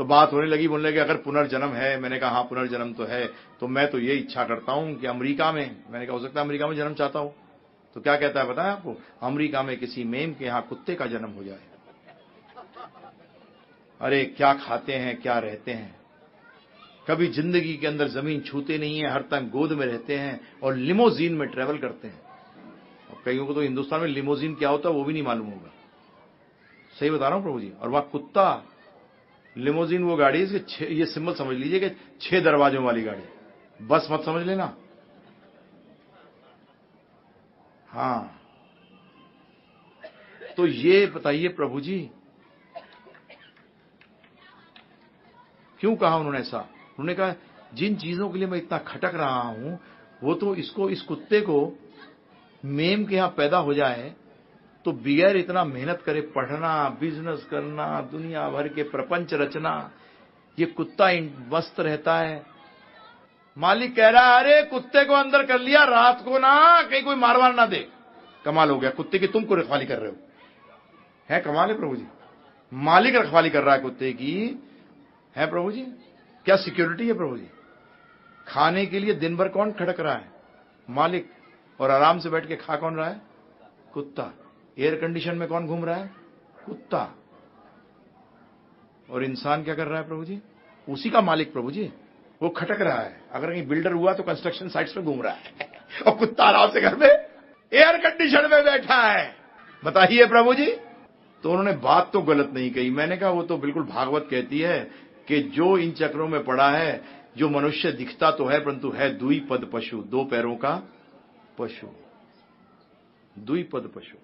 तो बात होने लगी, बोलने लगे अगर पुनर्जन्म है। मैंने कहा हाँ पुनर्जन्म तो है, तो मैं तो ये इच्छा करता हूं कि अमेरिका में, मैंने कहा हो सकता है अमेरिका में जन्म चाहता हूं। तो क्या कहता है बताएं आपको, अमेरिका में किसी मेम के यहां कुत्ते का जन्म हो जाए। अरे क्या खाते हैं, क्या रहते हैं, कभी जिंदगी के अंदर जमीन छूते नहीं है, हर टाइम गोद में रहते हैं और लिमोजीन में ट्रेवल करते हैं। और कईयों को तो हिंदुस्तान में लिमोजीन क्या होता है वो भी नहीं मालूम होगा। सही बता रहा हूं प्रभु जी। और वह कुत्ता, लिमोजीन वो गाड़ी है, ये सिंबल समझ लीजिए कि 6 दरवाजों वाली गाड़ी, बस मत समझ लेना। हां, तो ये बताइए प्रभु जी क्यों कहा उन्होंने ऐसा? उन्होंने कहा जिन चीजों के लिए मैं इतना खटक रहा हूं वो तो इस कुत्ते को मेम के यहां पैदा हो जाए तो बगैर इतना मेहनत करे, पढ़ना, बिजनेस करना, दुनिया भर के प्रपंच रचना, ये कुत्ता मस्त रहता है। मालिक कह रहा है अरे कुत्ते को अंदर कर लिया, रात को ना कहीं कोई मारवार ना दे। कमाल हो गया, कुत्ते की तुमको रखवाली कर रहे हो, है कमाल है प्रभु जी। मालिक रखवाली कर रहा है कुत्ते की, है प्रभु जी। क्या सिक्योरिटी है प्रभु जी। खाने के लिए दिन भर कौन खड़क रहा है? मालिक। और आराम से बैठ के खा कौन रहा है? कुत्ता। एयर कंडीशन में कौन घूम रहा है? कुत्ता। और इंसान क्या कर रहा है प्रभु जी? उसी का मालिक प्रभु जी, वो खटक रहा है। अगर कहीं बिल्डर हुआ तो कंस्ट्रक्शन साइट्स में घूम रहा है और कुत्ता आराम से घर में एयर कंडीशन में बैठा है। बताइए प्रभु जी। तो उन्होंने बात तो गलत नहीं कही। मैंने कहा वो तो बिल्कुल भागवत कहती है कि जो इन चक्रों में पड़ा है, जो मनुष्य दिखता तो है परंतु है द्विपद पशु, 2 पैरों का पशु, द्विपद पशु।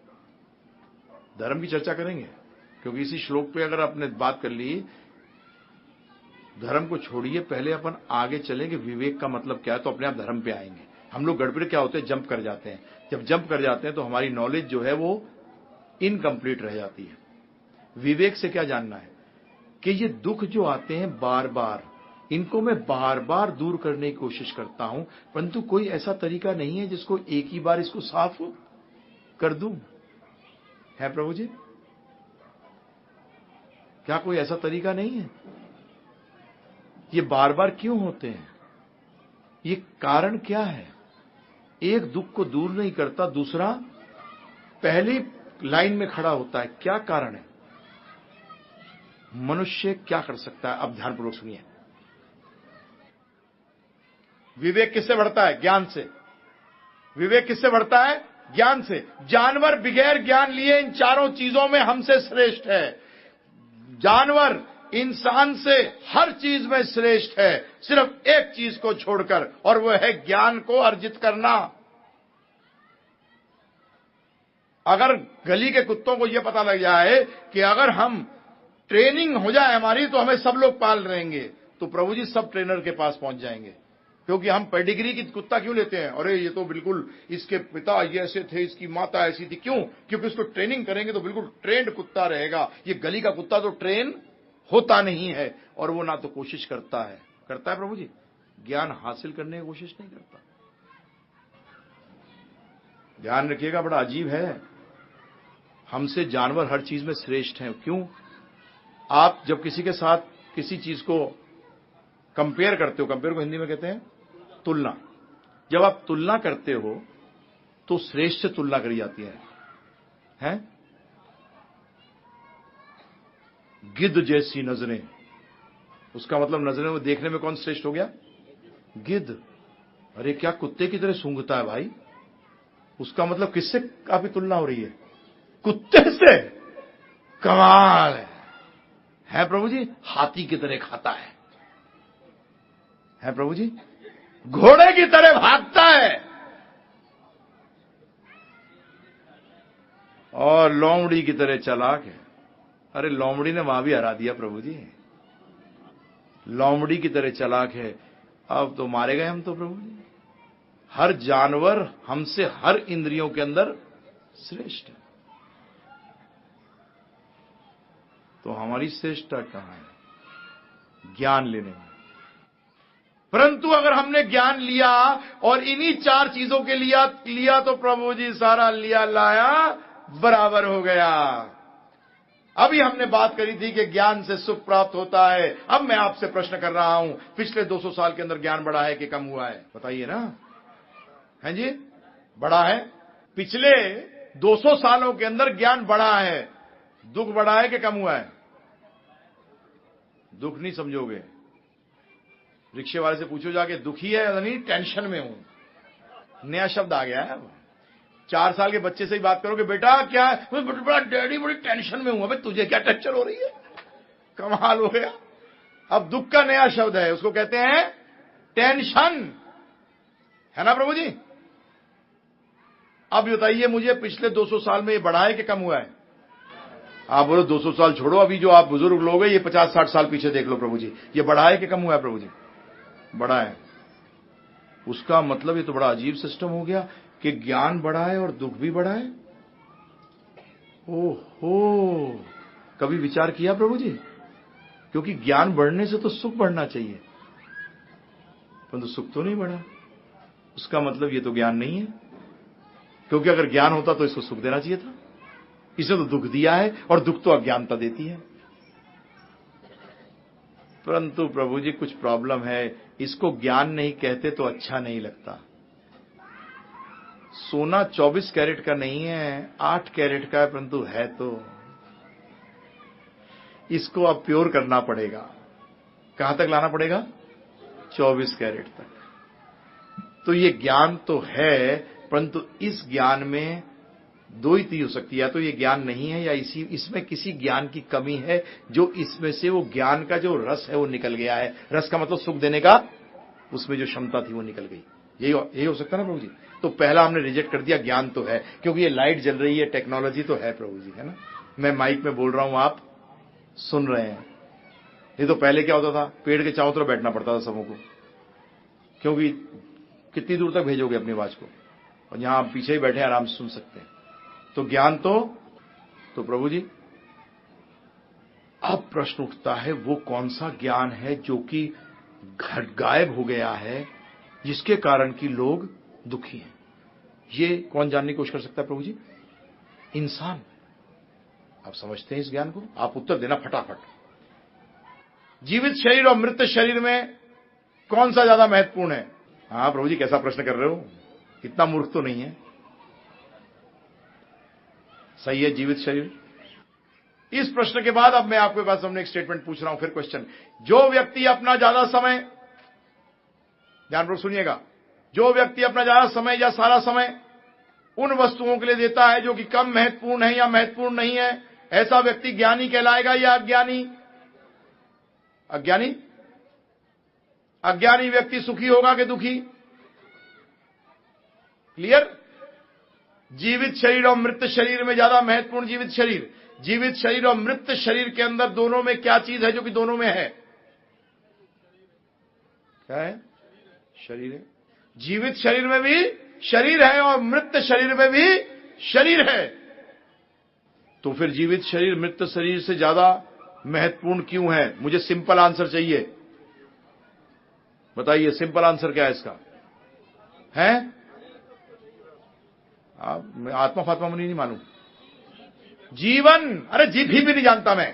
धर्म की चर्चा करेंगे क्योंकि इसी श्लोक पे अगर आपने बात कर ली, धर्म को छोड़िए, पहले अपन आगे चलेंगे विवेक का मतलब क्या है, तो अपने आप धर्म पे आएंगे। हम लोग गड़बड़ क्या होते हैं, जंप कर जाते हैं। जब जंप कर जाते हैं तो हमारी नॉलेज जो है वो इनकम्प्लीट रह जाती है। विवेक से क्या जानना है कि ये दुख जो आते हैं बार बार, इनको मैं बार बार दूर करने की कोशिश करता हूं, परंतु कोई ऐसा तरीका नहीं है जिसको एक ही बार इसको साफ कर दूं। है प्रभु जी? क्या कोई ऐसा तरीका नहीं है? ये बार बार क्यों होते हैं? ये कारण क्या है? एक दुख को दूर नहीं करता, दूसरा पहली लाइन में खड़ा होता है। क्या कारण है? मनुष्य क्या कर सकता है? अब ध्यानपूर्वक सुनिए। विवेक किससे बढ़ता है? ज्ञान से। विवेक किससे बढ़ता है? ज्ञान से। जानवर बगैर ज्ञान लिए इन चारों चीजों में हमसे श्रेष्ठ है। जानवर इंसान से हर चीज में श्रेष्ठ है, सिर्फ एक चीज को छोड़कर, और वह है ज्ञान को अर्जित करना। अगर गली के कुत्तों को यह पता लग जाए कि अगर हम ट्रेनिंग हो जाए हमारी तो हमें सब लोग पाल रहेंगे, तो प्रभु जी सब ट्रेनर के पास पहुंच जाएंगे। क्योंकि हम पेडिग्री की कुत्ता क्यों लेते हैं? अरे ये तो बिल्कुल इसके पिता ये ऐसे थे, इसकी माता ऐसी थी। क्यों? क्योंकि उसको ट्रेनिंग करेंगे तो बिल्कुल ट्रेंड कुत्ता रहेगा। ये गली का कुत्ता तो ट्रेन होता नहीं है और वो ना तो कोशिश करता है प्रभु जी, ज्ञान हासिल करने की कोशिश नहीं करता। ध्यान रखिएगा, बड़ा अजीब है। हमसे जानवर हर चीज में श्रेष्ठ हैं। क्यों? आप जब किसी के साथ किसी चीज को कंपेयर करते हो, कंपेयर को हिंदी में कहते हैं तुलना। जब आप तुलना करते हो तो श्रेष्ठ से तुलना करी जाती है? गिद्ध जैसी नजरें, उसका मतलब नजरें में देखने में कौन श्रेष्ठ हो गया? गिद्ध। अरे क्या कुत्ते की तरह सूंघता है भाई, उसका मतलब किससे काफी तुलना हो रही है? कुत्ते से। कमाल है प्रभु जी। हाथी की तरह खाता है प्रभु जी। घोड़े की तरह भागता है, और लोमड़ी की तरह चालाक है। अरे लोमड़ी ने वहां भी हरा दिया प्रभु जी, लोमड़ी की तरह चालाक है। अब तो मारे गए हम तो प्रभु जी। हर जानवर हमसे हर इंद्रियों के अंदर श्रेष्ठ है। तो हमारी श्रेष्ठता कहां है? ज्ञान लेने में। परंतु अगर हमने ज्ञान लिया और इन्हीं 4 चीजों के लिया तो प्रभु जी सारा लिया लाया बराबर हो गया। अभी हमने बात करी थी कि ज्ञान से सुख प्राप्त होता है। अब मैं आपसे प्रश्न कर रहा हूं, पिछले 200 साल के अंदर ज्ञान बढ़ा है कि कम हुआ है? बताइए ना। हैं जी? बढ़ा है। पिछले 200 सालों के अंदर ज्ञान बढ़ा है। दुख बढ़ा है कि कम हुआ है? दुख नहीं समझोगे। रिक्शे वाले से पूछो जाके, दुखी है या नहीं? टेंशन में हूं। नया शब्द आ गया है। 4 साल के बच्चे से ही बात करोगे, बेटा क्या है? बड़ा डैडी बड़ी टेंशन में हूं। अबे तुझे क्या टेंशन हो रही है? कमाल हो गया। अब दुख का नया शब्द है, उसको कहते हैं टेंशन, है ना प्रभु जी? अब बताइए मुझे, पिछले 200 साल में ये बढ़ा है कि कम हुआ है? आप बोलो 200 साल छोड़ो, अभी जो आप बुजुर्ग लोग हैं ये 50-60 साल पीछे देख लो प्रभु जी, ये बढ़ा है कि कम हुआ है प्रभु जी? बढ़ा है। उसका मतलब ये तो बड़ा अजीब सिस्टम हो गया कि ज्ञान बढ़ा है और दुख भी बढ़ा है। ओहो, कभी विचार किया प्रभु जी? क्योंकि ज्ञान बढ़ने से तो सुख बढ़ना चाहिए, परंतु सुख तो नहीं बढ़ा। उसका मतलब ये तो ज्ञान नहीं है, क्योंकि अगर ज्ञान होता तो इसको सुख देना चाहिए था। इसे तो दुख दिया है और दुख तो अज्ञानता देती है। परंतु प्रभु जी कुछ प्रॉब्लम है, इसको ज्ञान नहीं कहते तो अच्छा नहीं लगता। सोना 24 कैरेट का नहीं है, 8 कैरेट का है, परंतु है तो इसको अब प्योर करना पड़ेगा। कहां तक लाना पड़ेगा? 24 कैरेट तक। तो ये ज्ञान तो है, परंतु इस ज्ञान में 2 ही चीज हो सकती है, या तो ये ज्ञान नहीं है या इसमें किसी ज्ञान की कमी है, जो इसमें से वो ज्ञान का जो रस है वो निकल गया है। रस का मतलब सुख देने का, उसमें जो क्षमता थी वो निकल गई। यही हो सकता है ना प्रभु जी? तो पहला हमने रिजेक्ट कर दिया, ज्ञान तो है, क्योंकि ये लाइट जल रही है, टेक्नोलॉजी तो है प्रभु जी, है ना? मैं माइक में बोल रहा हूं, आप सुन रहे हैं। ये तो पहले क्या होता था, पेड़ के चारों तरफ बैठना पड़ता था सबों को, क्योंकि कितनी दूर तक भेजोगे अपनी आवाज को, और यहां आप पीछे ही बैठे आराम से सुन सकते हैं। तो ज्ञान तो प्रभु जी अब प्रश्न उठता है, वो कौन सा ज्ञान है जो कि गायब हो गया है, जिसके कारण कि लोग दुखी हैं? ये कौन जानने की कोशिश कर सकता है प्रभु जी? इंसान। आप समझते हैं इस ज्ञान को? आप उत्तर देना फटाफट। जीवित शरीर और मृत शरीर में कौन सा ज्यादा महत्वपूर्ण है? हाँ प्रभु जी, कैसा प्रश्न कर रहे हो? इतना मूर्ख तो नहीं है। सही है, जीवित शरीर। इस प्रश्न के बाद अब मैं आपके पास सामने एक स्टेटमेंट पूछ रहा हूं, फिर क्वेश्चन। जो व्यक्ति अपना ज्यादा समय, ध्यानपूर्वक सुनिएगा, जो व्यक्ति अपना ज्यादा समय या सारा समय उन वस्तुओं के लिए देता है जो कि कम महत्वपूर्ण है या महत्वपूर्ण नहीं है, ऐसा व्यक्ति ज्ञानी कहलाएगा या अज्ञानी? अज्ञानी। अज्ञानी व्यक्ति सुखी होगा कि दुखी? क्लियर? जीवित शरीर और मृत शरीर में ज्यादा महत्वपूर्ण जीवित शरीर। जीवित शरीर और मृत शरीर के अंदर दोनों में क्या चीज है जो कि दोनों में है? क्या है? शरीर है। जीवित शरीर में भी शरीर है और मृत शरीर में भी शरीर है। तो फिर जीवित शरीर मृत शरीर से ज्यादा महत्वपूर्ण क्यों है? मुझे सिंपल आंसर चाहिए, बताइए सिंपल आंसर क्या है इसका? है? मैं आत्मा फात्मा मुनि नहीं मालूम। जीवन, अरे जीव भी नहीं जानता मैं।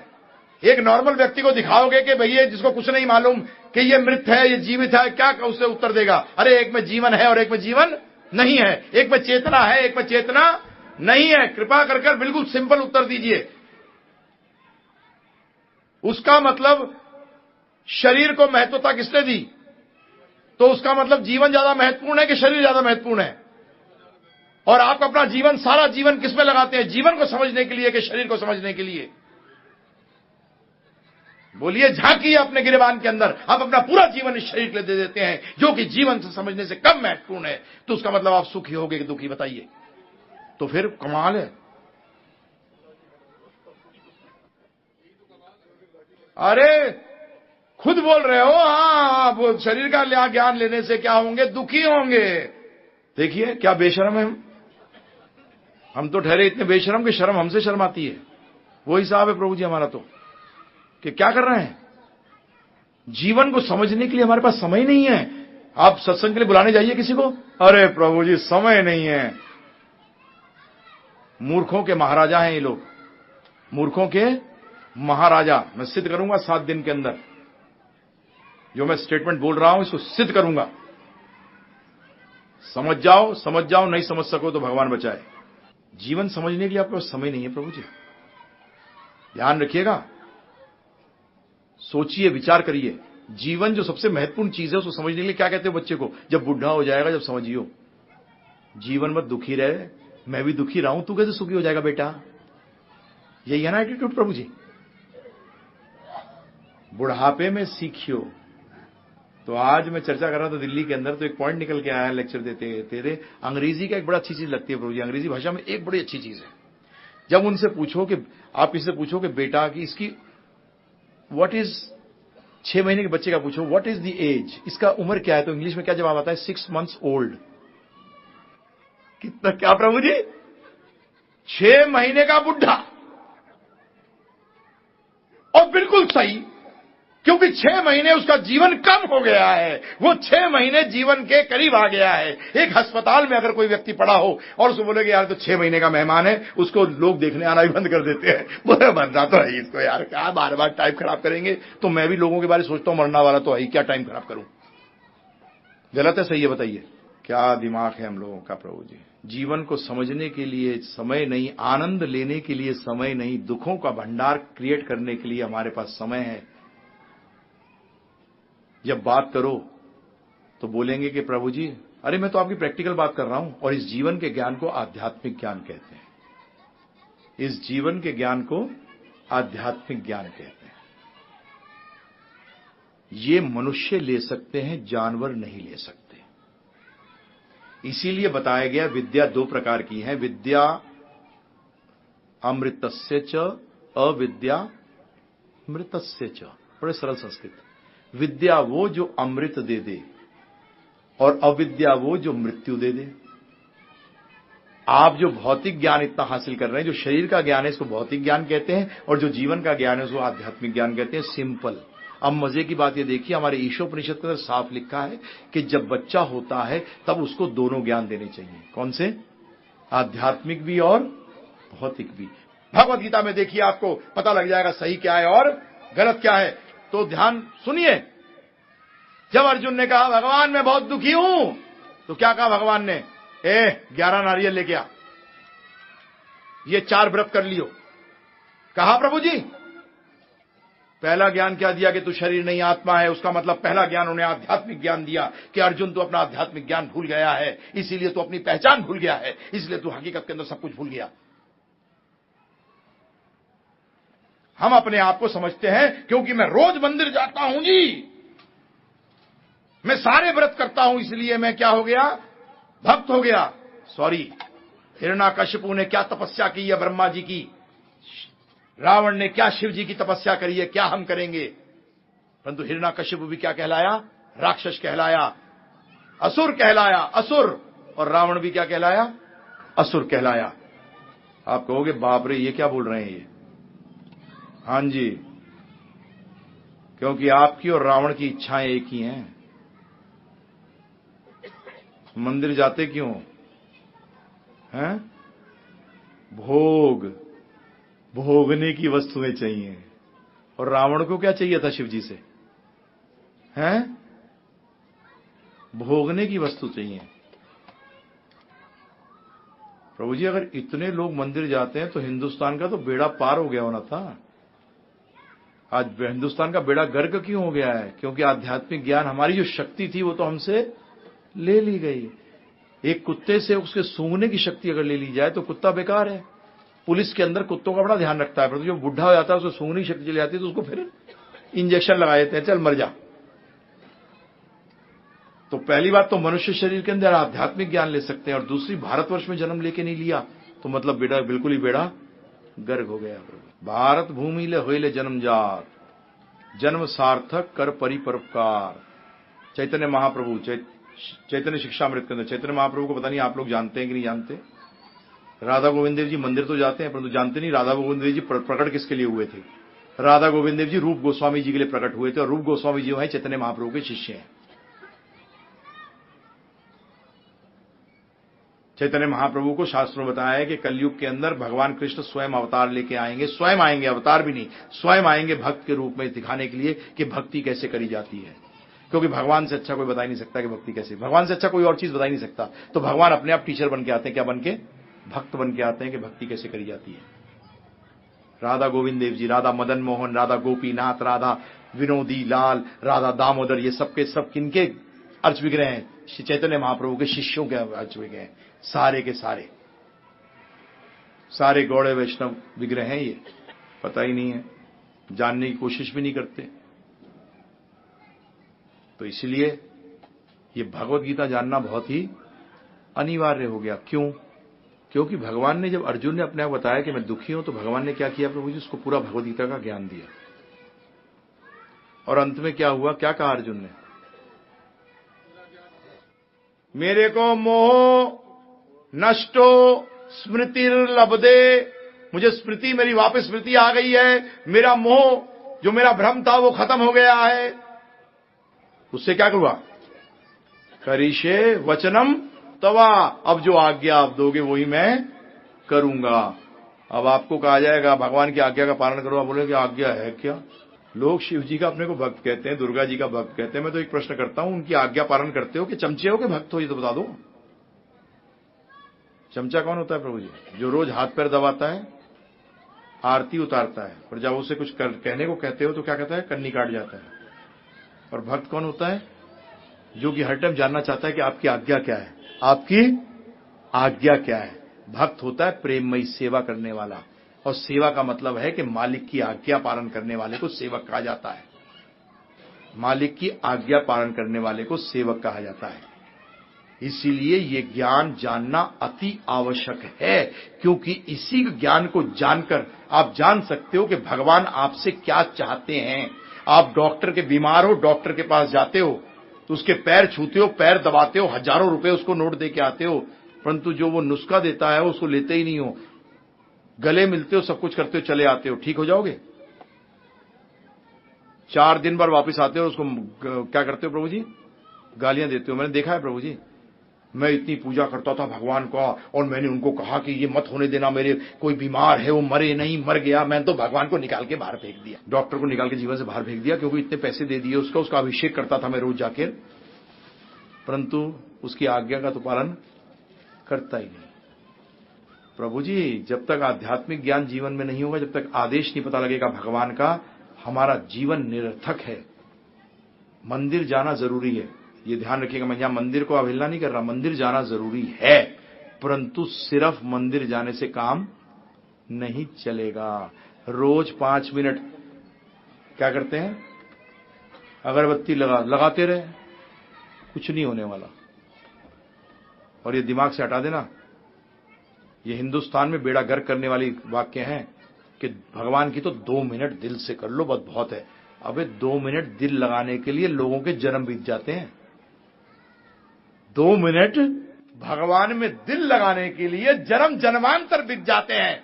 एक नॉर्मल व्यक्ति को दिखाओगे कि भैया जिसको कुछ नहीं मालूम कि ये मृत है ये जीवित है, क्या उससे उत्तर देगा? अरे एक में जीवन है और एक में जीवन नहीं है, एक में चेतना है एक में चेतना नहीं है। कृपा कर कर बिल्कुल सिंपल उत्तर दीजिए। उसका मतलब शरीर को महत्वता किसने दी? तो उसका मतलब जीवन ज्यादा महत्वपूर्ण है कि शरीर ज्यादा महत्वपूर्ण है? और आप अपना जीवन, सारा जीवन किस में लगाते हैं? जीवन को समझने के लिए कि शरीर को समझने के लिए? बोलिए, झांकिए अपने गिरेबान के अंदर। आप अपना पूरा जीवन इस शरीर के लिए दे देते हैं जो कि जीवन से समझने से कम महत्वपूर्ण है, तो उसका मतलब आप सुखी होगे कि दुखी? बताइए। तो फिर कमाल है। अरे खुद बोल रहे हो, हाँ, वो शरीर का ज्ञान लेने से क्या होंगे? दुखी होंगे। देखिए क्या बेशरम है हम तो ठहरे इतने बेशरम कि शर्म हमसे शर्म आती है। वो हिसाब है प्रभु जी हमारा तो, कि क्या कर रहे हैं। जीवन को समझने के लिए हमारे पास समय नहीं है। आप सत्संग के लिए बुलाने जाइए किसी को, अरे प्रभु जी समय नहीं है। मूर्खों के महाराजा हैं ये लोग, मूर्खों के महाराजा। मैं सिद्ध करूंगा 7 दिन के अंदर, जो मैं स्टेटमेंट बोल रहा हूं इसको सिद्ध करूंगा। समझ जाओ, नहीं समझ सको तो भगवान बचाए। जीवन समझने के लिए आपके पास समय नहीं है प्रभु जी, ध्यान रखिएगा। सोचिए, विचार करिए। जीवन जो सबसे महत्वपूर्ण चीज है उसको समझने के लिए क्या कहते हो बच्चे को, जब बुढ़ा हो जाएगा जब समझियो। जीवन में दुखी रहे, मैं भी दुखी रहा हूं, तू कैसे सुखी हो जाएगा बेटा। यही है ना एटीट्यूड प्रभु जी। बुढ़ापे में सीखियो। तो आज मैं चर्चा कर रहा था दिल्ली के अंदर, तो एक पॉइंट निकल के आया लेक्चर देते अंग्रेजी का एक बड़ा अच्छी चीज लगती है प्रभु जी। अंग्रेजी भाषा में एक बड़ी अच्छी चीज है, जब उनसे पूछो कि आप किसी से पूछो कि बेटा की इसकी व्हाट इज 6 महीने के बच्चे का पूछो व्हाट इज द एज, इसका उम्र क्या है, तो इंग्लिश में क्या जवाब आता है, 6 months ओल्ड। कितना, क्या प्रभु जी, 6 महीने का बुढ़ा। और बिल्कुल सही, क्योंकि 6 महीने उसका जीवन कम हो गया है, वो 6 महीने जीवन के करीब आ गया है। एक अस्पताल में अगर कोई व्यक्ति पड़ा हो और उसको बोले कि यार तो 6 महीने का मेहमान है, उसको लोग देखने आना भी बंद कर देते हैं। बोले मरना तो है इसको यार, क्या बार बार टाइम खराब करेंगे। तो मैं भी लोगों के बारे में सोचता हूं, मरना वाला तो है, क्या टाइम खराब करूं। गलत है सही है बताइए, क्या दिमाग है हम लोगों का प्रभु जी। जीवन को समझने के लिए समय नहीं, आनंद लेने के लिए समय नहीं, दुखों का भंडार क्रिएट करने के लिए हमारे पास समय है। जब बात करो तो बोलेंगे कि प्रभु जी अरे मैं तो आपकी प्रैक्टिकल बात कर रहा हूं। और इस जीवन के ज्ञान को आध्यात्मिक ज्ञान कहते हैं। इस जीवन के ज्ञान को आध्यात्मिक ज्ञान कहते हैं। ये मनुष्य ले सकते हैं, जानवर नहीं ले सकते। इसीलिए बताया गया विद्या 2 प्रकार की है, विद्या अमृतस्य च अविद्या मृतस्य च। बड़े सरल संस्कृत। विद्या वो जो अमृत दे दे और अविद्या वो जो मृत्यु दे दे। आप जो भौतिक ज्ञान इतना हासिल कर रहे हैं, जो शरीर का ज्ञान है इसको भौतिक ज्ञान कहते हैं, और जो जीवन का ज्ञान है उसको आध्यात्मिक ज्ञान कहते हैं। सिंपल। अब मजे की बात ये देखिए, हमारे ईशोपनिषद के अंदर साफ लिखा है कि जब बच्चा होता है तब उसको दोनों ज्ञान देने चाहिए। कौन से? आध्यात्मिक भी और भौतिक भी। भगवत गीता में देखिए, आपको पता लग जाएगा सही क्या है और गलत क्या है। तो ध्यान सुनिए। जब अर्जुन ने कहा भगवान मैं बहुत दुखी हूं, तो क्या कहा भगवान ने? 11 नारियल लेके आ, ये 4 व्रत कर लियो। कहा प्रभु जी। पहला ज्ञान क्या दिया कि तू शरीर नहीं आत्मा है। उसका मतलब पहला ज्ञान उन्हें आध्यात्मिक ज्ञान दिया कि अर्जुन तू अपना आध्यात्मिक ज्ञान भूल गया है, इसीलिए तू अपनी पहचान भूल गया है, इसलिए तू हकीकत के अंदर सब कुछ भूल गया। हम अपने आप को समझते हैं क्योंकि मैं रोज मंदिर जाता हूं जी, मैं सारे व्रत करता हूं, इसलिए मैं क्या हो गया? भक्त हो गया। सॉरी, हिरण्याकश्यपु ने क्या तपस्या की है? ब्रह्मा जी की। रावण ने क्या शिव जी की तपस्या करी है? क्या हम करेंगे? परंतु हिरण्याकश्यपु भी क्या कहलाया? राक्षस कहलाया, असुर कहलाया, असुर। और रावण भी क्या कहलाया? असुर कहलाया। आप कहोगे बाप रे ये क्या बोल रहे हैं ये? हां जी, क्योंकि आपकी और रावण की इच्छाएं एक ही हैं। मंदिर जाते क्यों हैं? भोगने की वस्तुएं चाहिए। और रावण को क्या चाहिए था शिव जी से? हैं? भोगने की वस्तु चाहिए। प्रभु जी अगर इतने लोग मंदिर जाते हैं तो हिंदुस्तान का तो बेड़ा पार हो गया होना था। आज हिंदुस्तान का बेड़ा गर्क क्यों हो गया है? क्योंकि आध्यात्मिक ज्ञान, हमारी जो शक्ति थी वो तो हमसे ले ली गई। एक कुत्ते से उसके सूंघने की शक्ति अगर ले ली जाए तो कुत्ता बेकार है। पुलिस के अंदर कुत्तों का बड़ा ध्यान रखता है, परंतु जो बुढ़ा हो जाता है उसको सूंघने की शक्ति चली जाती है तो उसको फिर इंजेक्शन लगा देते हैं, चल मर जा। तो पहली बात तो मनुष्य शरीर के अंदर आध्यात्मिक ज्ञान ले सकते हैं, और दूसरी भारतवर्ष में जन्म लेके नहीं लिया तो मतलब बेटा बिल्कुल ही बेड़ा गर्क हो गया। भारत भूमि ले होइले जन्मजात, जन्म सार्थक कर परिपरोपकार। चैतन्य महाप्रभु चैतन्य शिक्षामृत के अंदर चैतन्य महाप्रभु को पता नहीं आप लोग जानते हैं कि नहीं जानते, राधा गोविंद देव जी मंदिर तो जाते हैं परंतु जानते नहीं राधा गोविंद देव जी प्रकट किसके लिए हुए थे। राधा गोविंद देव जी रूप गोस्वामी जी के लिए प्रकट हुए थे और रूप गोस्वामी जी हैं चैतन्य महाप्रभु के शिष्य हैं। चैतन्य महाप्रभु को शास्त्रों में बताया है कि कलयुग के अंदर भगवान कृष्ण स्वयं अवतार लेके आएंगे, स्वयं आएंगे, अवतार भी नहीं, स्वयं आएंगे भक्त के रूप में दिखाने के लिए कि भक्ति कैसे करी जाती है। क्योंकि भगवान से अच्छा कोई बता ही नहीं सकता कि भक्ति कैसे, भगवान से अच्छा कोई और चीज बता ही नहीं सकता। तो भगवान अपने आप टीचर बन के आते हैं, क्या बन के? भक्त बन के आते हैं कि भक्ति कैसे करी जाती है। राधा गोविंद देव जी, राधा मदन मोहन, राधा गोपीनाथ, राधा विनोदी लाल, राधा दामोदर, ये सबके सब किनके अर्च विग्रह हैं? चैतन्य महाप्रभु के शिष्यों के अर्च विग्रह हैं, सारे के सारे गौड़े वैष्णव विग्रह हैं। ये पता ही नहीं है, जानने की कोशिश भी नहीं करते। तो इसलिए ये भगवत गीता जानना बहुत ही अनिवार्य हो गया। क्यों? क्योंकि भगवान ने जब अर्जुन ने अपने आप बताया कि मैं दुखी हूं, तो भगवान ने क्या किया प्रभु जी? उसको पूरा भगवत गीता का ज्ञान दिया। और अंत में क्या हुआ? क्या कहा अर्जुन ने? मेरे को मोह नष्टो स्मृतिर्लब्धे, मुझे स्मृति, मेरी वापस स्मृति आ गई है, मेरा मोह, जो मेरा भ्रम था वो खत्म हो गया है। उससे क्या हुआ? करिष्ये वचनम तवा, अब जो आज्ञा आप दोगे वही मैं करूंगा। अब आपको कहा जाएगा भगवान की आज्ञा का पालन करो, आप बोले कि आज्ञा है क्या? लोग शिव जी का अपने को भक्त कहते हैं, दुर्गा जी का भक्त कहते हैं। मैं तो एक प्रश्न करता हूं, उनकी आज्ञा पालन करते हो कि चमचे हो कि भक्त हो? ये तो बता दो। चमचा कौन होता है प्रभु जी? जो रोज हाथ पैर दबाता है, आरती उतारता है, और जब उसे कुछ कहने को कहते हो तो क्या कहता है? कन्नी काट जाता है। और भक्त कौन होता है? जो कि हर टाइम जानना चाहता है कि आपकी आज्ञा क्या है, आपकी आज्ञा क्या है। भक्त होता है प्रेममयी सेवा करने वाला, और सेवा का मतलब है कि मालिक की आज्ञा पालन करने वाले को सेवक कहा जाता है। मालिक की आज्ञा पालन करने वाले को सेवक कहा जाता है। इसीलिए ये ज्ञान जानना अति आवश्यक है, क्योंकि इसी ज्ञान को जानकर आप जान सकते हो कि भगवान आपसे क्या चाहते हैं। आप डॉक्टर के बीमार हो, डॉक्टर के पास जाते हो तो उसके पैर छूते हो, पैर दबाते हो, हजारों रुपए उसको नोट दे के आते हो, परंतु जो वो नुस्खा देता है उसको लेते ही नहीं हो, गले मिलते हो, सब कुछ करते हो, चले आते हो। ठीक हो जाओगे? 4 दिन बाद वापस आते हो, उसको क्या करते हो प्रभु जी? गालियां देते हो। मैंने देखा है प्रभु जी, मैं इतनी पूजा करता था भगवान का, और मैंने उनको कहा कि ये मत होने देना, मेरे कोई बीमार है वो मरे नहीं, मर गया, मैंने तो भगवान को निकाल के बाहर फेंक दिया, डॉक्टर को निकाल के जीवन से बाहर फेंक दिया, क्योंकि इतने पैसे दे दिए उसका अभिषेक करता था मैं रोज जाकर, परंतु उसकी आज्ञा का तो पालन करता ही नहीं। प्रभु जी, जब तक आध्यात्मिक ज्ञान जीवन में नहीं होगा, जब तक आदेश नहीं पता लगेगा भगवान का, हमारा जीवन निरर्थक है। मंदिर जाना जरूरी है, ये ध्यान रखिएगा। मैं यहां मंदिर को अवहेलना नहीं कर रहा, मंदिर जाना जरूरी है, परंतु सिर्फ मंदिर जाने से काम नहीं चलेगा। रोज 5 मिनट क्या करते हैं? अगरबत्ती लगाते रहे, कुछ नहीं होने वाला। और ये दिमाग से हटा देना, ये हिंदुस्तान में बेड़ा गर्क करने वाली वाक्य है कि भगवान की तो 2 मिनट दिल से कर लो, बहुत बहुत है। अबे 2 मिनट दिल लगाने के लिए लोगों के जन्म बीत जाते हैं। 2 मिनट भगवान में दिल लगाने के लिए जन्म जन्मांतर बीत जाते हैं।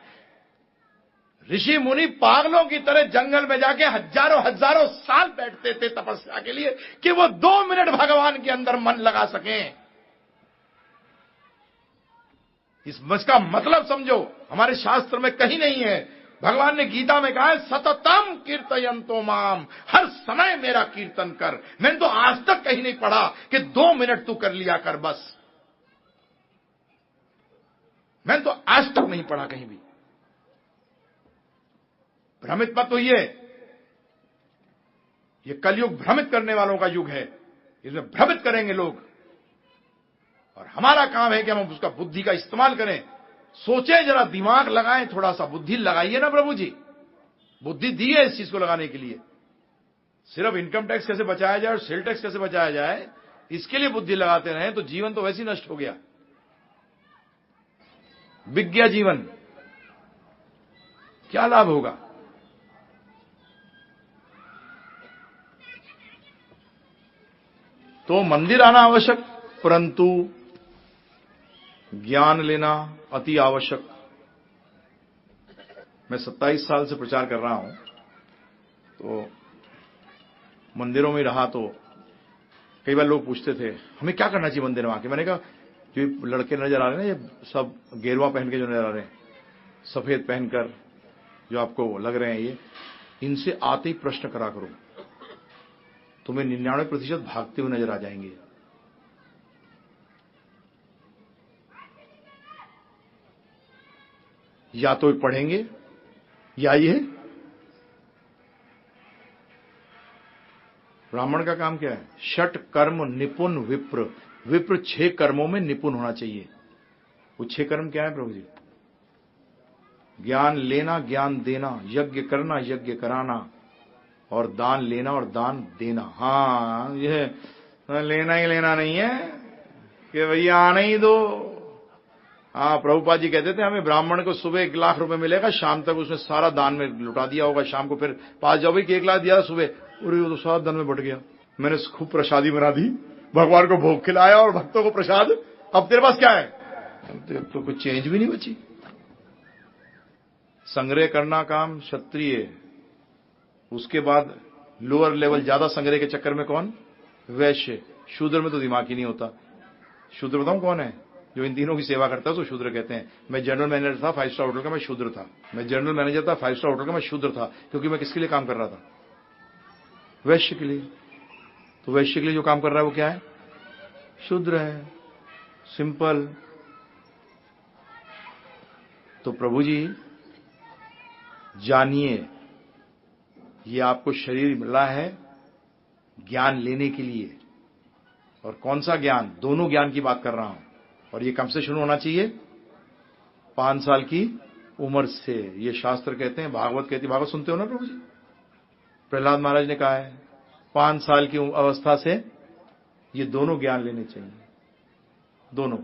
ऋषि मुनि पागलों की तरह जंगल में जाके हजारों हजारों साल बैठते थे तपस्या के लिए कि वो 2 मिनट भगवान के अंदर मन लगा सकें। इसका मतलब समझो, हमारे शास्त्र में कहीं नहीं है। भगवान ने गीता में कहा है सततम कीर्तयन्तो माम, हर समय मेरा कीर्तन कर। मैंने तो आज तक कहीं नहीं पढ़ा कि 2 मिनट तू कर लिया कर बस। मैंने तो आज तक नहीं पढ़ा कहीं भी। भ्रमित मत होइए, ये कलयुग भ्रमित करने वालों का युग है, इसमें भ्रमित करेंगे लोग, और हमारा काम है कि हम उसका बुद्धि का इस्तेमाल करें। सोचें, जरा दिमाग लगाएं, थोड़ा सा बुद्धि लगाइए ना प्रभु जी। बुद्धि दी है इस चीज को लगाने के लिए। सिर्फ इनकम टैक्स कैसे बचाया जाए और सेल टैक्स कैसे बचाया जाए, इसके लिए बुद्धि लगाते रहे तो जीवन तो वैसे ही नष्ट हो गया, बिक गया जीवन, क्या लाभ होगा? तो मंदिर आना आवश्यक, परंतु ज्ञान लेना अति आवश्यक। मैं 27 साल से प्रचार कर रहा हूं, तो मंदिरों में रहा तो कई बार लोग पूछते थे हमें क्या करना चाहिए मंदिर में आके। मैंने कहा जो लड़के नजर आ रहे हैं ना, ये सब गेरुआ पहन के जो नजर आ रहे हैं, सफेद पहनकर जो आपको लग रहे हैं, ये इनसे आते ही प्रश्न करा करो, तुम्हें 99% भागते हुए नजर आ जाएंगे। या तो पढ़ेंगे या ये ब्राह्मण का काम क्या है? षट कर्म निपुण विप्र। विप्र 6 कर्मों में निपुण होना चाहिए। वो 6 कर्म क्या है प्रभु जी? ज्ञान लेना, ज्ञान देना, यज्ञ करना, यज्ञ कराना, और दान लेना और दान देना। हाँ, यह लेना ही लेना नहीं है कि भैया आने ही दो। हाँ, प्रभुपाद जी कहते थे हमें ब्राह्मण को सुबह 1 लाख रुपए मिलेगा, शाम तक उसने सारा दान में लुटा दिया होगा। शाम को फिर पास जाओ भाई कि 1 लाख दिया सुबह, और वो तो सारा दान में बट गया। मैंने खूब प्रसादी बना दी, भगवान को भोग खिलाया और भक्तों को प्रसाद। अब तेरे पास क्या है? तो कुछ चेंज भी नहीं बची। संग्रह करना काम क्षत्रिय, उसके बाद लोअर लेवल ज्यादा संग्रह के चक्कर में कौन? वैश्य। शूद्र में तो दिमाग ही नहीं होता। शूद्र बताऊं कौन है? जो इन तीनों की सेवा करता है तो शूद्र कहते हैं। मैं जनरल मैनेजर था 5 स्टार होटल का, मैं शूद्र था। मैं जनरल मैनेजर था 5 स्टार होटल का, मैं शूद्र था। क्योंकि मैं किसके लिए काम कर रहा था? वैश्य के लिए। तो वैश्य के लिए जो काम कर रहा है वो क्या है? शूद्र है। सिंपल। तो प्रभु जी जानिए, ये आपको शरीर मिला है ज्ञान लेने के लिए। और कौन सा ज्ञान? दोनों ज्ञान की बात कर रहा हूं। और ये कब से शुरू होना चाहिए? 5 साल की उम्र से। ये शास्त्र कहते हैं, भागवत कहती है। भागवत सुनते हो ना प्रभु जी? प्रहलाद महाराज ने कहा है 5 साल की अवस्था से ये दोनों ज्ञान लेने चाहिए, दोनों।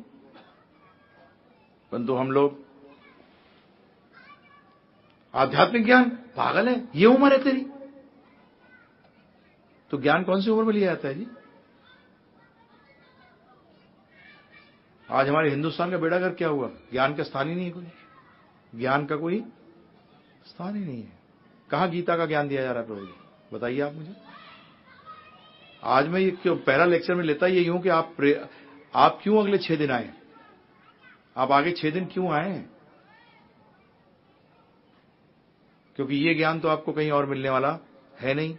परंतु हम लोग आध्यात्मिक ज्ञान, पागल है, ये उम्र है तेरी, तो ज्ञान कौन सी उम्र में लिया जाता है जी? आज हमारे हिंदुस्तान का बेड़ा गर्क क्या हुआ? ज्ञान का स्थान ही नहीं है। कोई ज्ञान का कोई स्थान ही नहीं है। कहां गीता का ज्ञान दिया जा रहा है प्रभु जी? बताइए आप मुझे। आज मैं ये क्यों पहला लेक्चर में लेता यही हूं कि आप क्यों अगले 6 दिन आए? आप आगे 6 दिन क्यों आए? क्योंकि ये ज्ञान तो आपको कहीं और मिलने वाला है नहीं,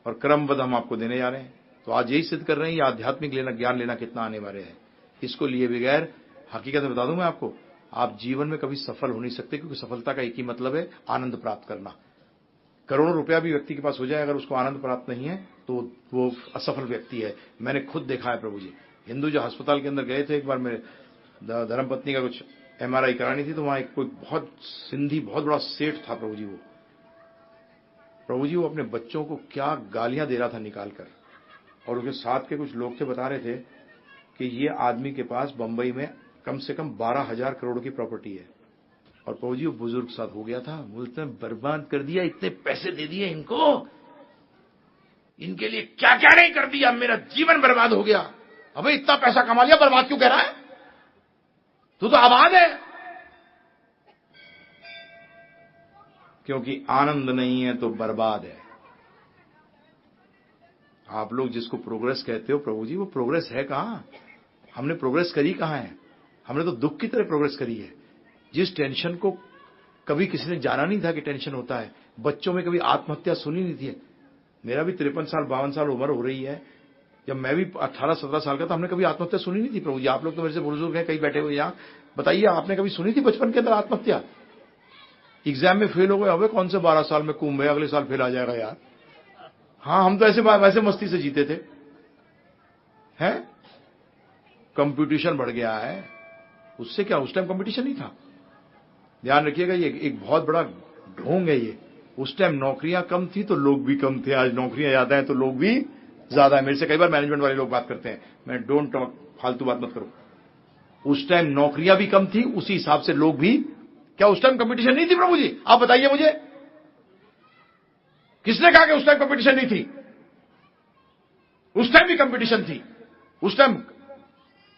और क्रमबद्ध हम आपको देने जा रहे हैं। तो आज यही सिद्ध कर रहे हैं ये आध्यात्मिक ज्ञान लेना कितना अनिवार्य वाले है। इसको लिए बगैर, हकीकत में बता दूं मैं आपको, आप जीवन में कभी सफल हो नहीं सकते। क्योंकि सफलता का एक ही मतलब है, आनंद प्राप्त करना। करोड़ों रुपया भी व्यक्ति के पास हो जाए, अगर उसको आनंद प्राप्त नहीं है तो वो असफल व्यक्ति है। मैंने खुद देखा है प्रभु जी। हिंदुजा अस्पताल के अंदर गए थे एक बार, मेरे धर्मपत्नी का कुछ MRI करानी थी, तो वहां एक कोई बहुत सिंधी बहुत बड़ा सेठ था प्रभु जी। वो अपने बच्चों को क्या गालियां दे रहा था निकाल कर, और उसके साथ के कुछ लोग थे, बता रहे थे कि ये आदमी के पास बंबई में कम से कम 12,000 करोड़ की प्रॉपर्टी है। और प्रभु जी वो बुजुर्ग साथ हो गया था, बोलते बर्बाद कर दिया, इतने पैसे दे दिए इनको, इनके लिए क्या क्या नहीं कर दिया, मेरा जीवन बर्बाद हो गया। अबे इतना पैसा कमा लिया, बर्बाद क्यों कह रहा है? तू तो आबाद है। क्योंकि आनंद नहीं है तो बर्बाद है। आप लोग जिसको प्रोग्रेस कहते हो प्रभु जी, वो प्रोग्रेस है कहां? हमने प्रोग्रेस करी कहां है? हमने तो दुख की तरह प्रोग्रेस करी है। जिस टेंशन को कभी किसी ने जाना नहीं था कि टेंशन होता है, बच्चों में कभी आत्महत्या सुनी नहीं थी। मेरा भी 53 साल 52 साल उम्र हो रही है, जब मैं भी 18-17 साल का था, हमने कभी आत्महत्या सुनी नहीं थी प्रभु जी। आप लोग तो मेरे से बुजुर्ग हैं, कहीं बैठे हुए यहां, बताइए आपने कभी सुनी थी बचपन के अंदर आत्महत्या? एग्जाम में फेल हो गए, अबे कौन से 12 साल में कुंभ है, अगले साल फेल आ जाएगा यार। हाँ, हम तो वैसे मस्ती से जीते थे। हैं? कंपटीशन बढ़ गया है, उससे क्या? उस टाइम कंपटीशन नहीं था। ध्यान रखिएगा, ये एक बहुत बड़ा ढोंग है ये। उस टाइम नौकरियां कम थी तो लोग भी कम थे, आज नौकरियां ज्यादा है तो लोग भी ज्यादा है। मेरे से कई बार मैनेजमेंट वाले लोग बात करते हैं, मैं डोंट टॉक, फालतू बात मत करो। उस टाइम नौकरियां भी कम थी, उसी हिसाब से लोग भी। क्या उस टाइम कंपटीशन नहीं थी प्रभु जी? आप बताइए मुझे, किसने कहा कि उस टाइम कंपटीशन नहीं थी? उस टाइम भी कंपटीशन थी। उस टाइम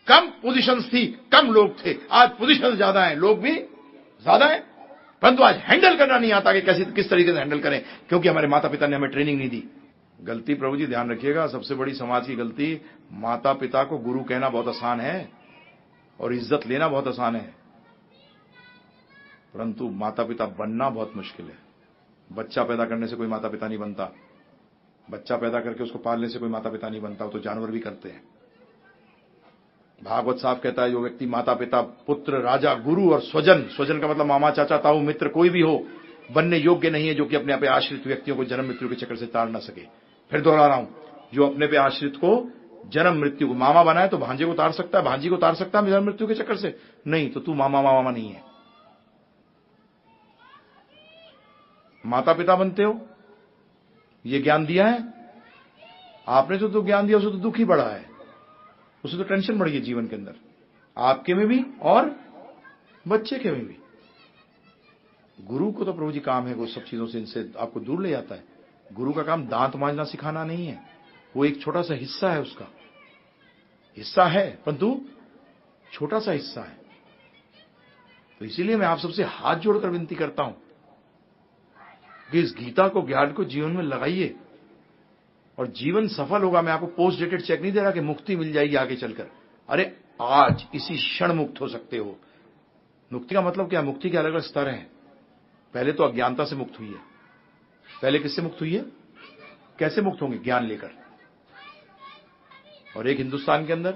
कम पोजीशंस थी, कम लोग थे, आज पोजीशंस ज्यादा हैं, लोग भी ज्यादा हैं, परंतु आज हैंडल करना नहीं आता कि कैसे किस तरीके से हैंडल करें, क्योंकि हमारे माता पिता ने हमें ट्रेनिंग नहीं दी। गलती प्रभु जी ध्यान रखिएगा, सबसे बड़ी समाज की गलती, माता पिता को गुरु कहना बहुत आसान है और इज्जत लेना बहुत आसान है, परंतु माता पिता बनना बहुत मुश्किल है। बच्चा पैदा करने से कोई माता पिता नहीं बनता, बच्चा पैदा करके उसको पालने से कोई माता पिता नहीं बनता, वो तो जानवर भी करते हैं। भागवत साहब कहता है, जो व्यक्ति माता पिता, पुत्र, राजा, गुरु और स्वजन, स्वजन का मतलब मामा, चाचा, ताऊ, मित्र कोई भी हो, बनने योग्य नहीं है, जो कि अपने आप आश्रित व्यक्तियों को जन्म मृत्यु के चक्कर से तार ना सके। फिर दोहरा रहा हूं, जो अपने पे आश्रित को जन्म मृत्यु को, मामा बनाए तो भांजे को तार सकता है, भांजी को तार सकता है जन्म मृत्यु के चक्कर से? नहीं, तो तू मामा नहीं है। माता पिता बनते हो, ये ज्ञान दिया है आपने, जो तो ज्ञान दिया उसे तो दुख ही बढ़ा है, उसे तो टेंशन बढ़ी है जीवन के अंदर, आपके में भी और बच्चे के में भी। गुरु को तो प्रभु जी काम है वो सब चीजों से, इनसे आपको दूर ले जाता है। गुरु का काम दांत मांजना सिखाना नहीं है, वो एक छोटा सा हिस्सा है, उसका हिस्सा है परंतु छोटा सा हिस्सा है। तो इसीलिए मैं आप सबसे हाथ जोड़कर विनती करता हूं कि इस गीता को, ज्ञान को जीवन में लगाइए और जीवन सफल होगा। मैं आपको पोस्ट डेटेड चेक नहीं दे रहा कि मुक्ति मिल जाएगी आगे चलकर। अरे आज इसी क्षण मुक्त हो सकते हो। मुक्ति का मतलब क्या है? मुक्ति के अलग अलग स्तर हैं। पहले तो अज्ञानता से मुक्त हुई है, पहले किससे मुक्त हुई है? कैसे मुक्त होंगे? ज्ञान लेकर। और एक हिंदुस्तान के अंदर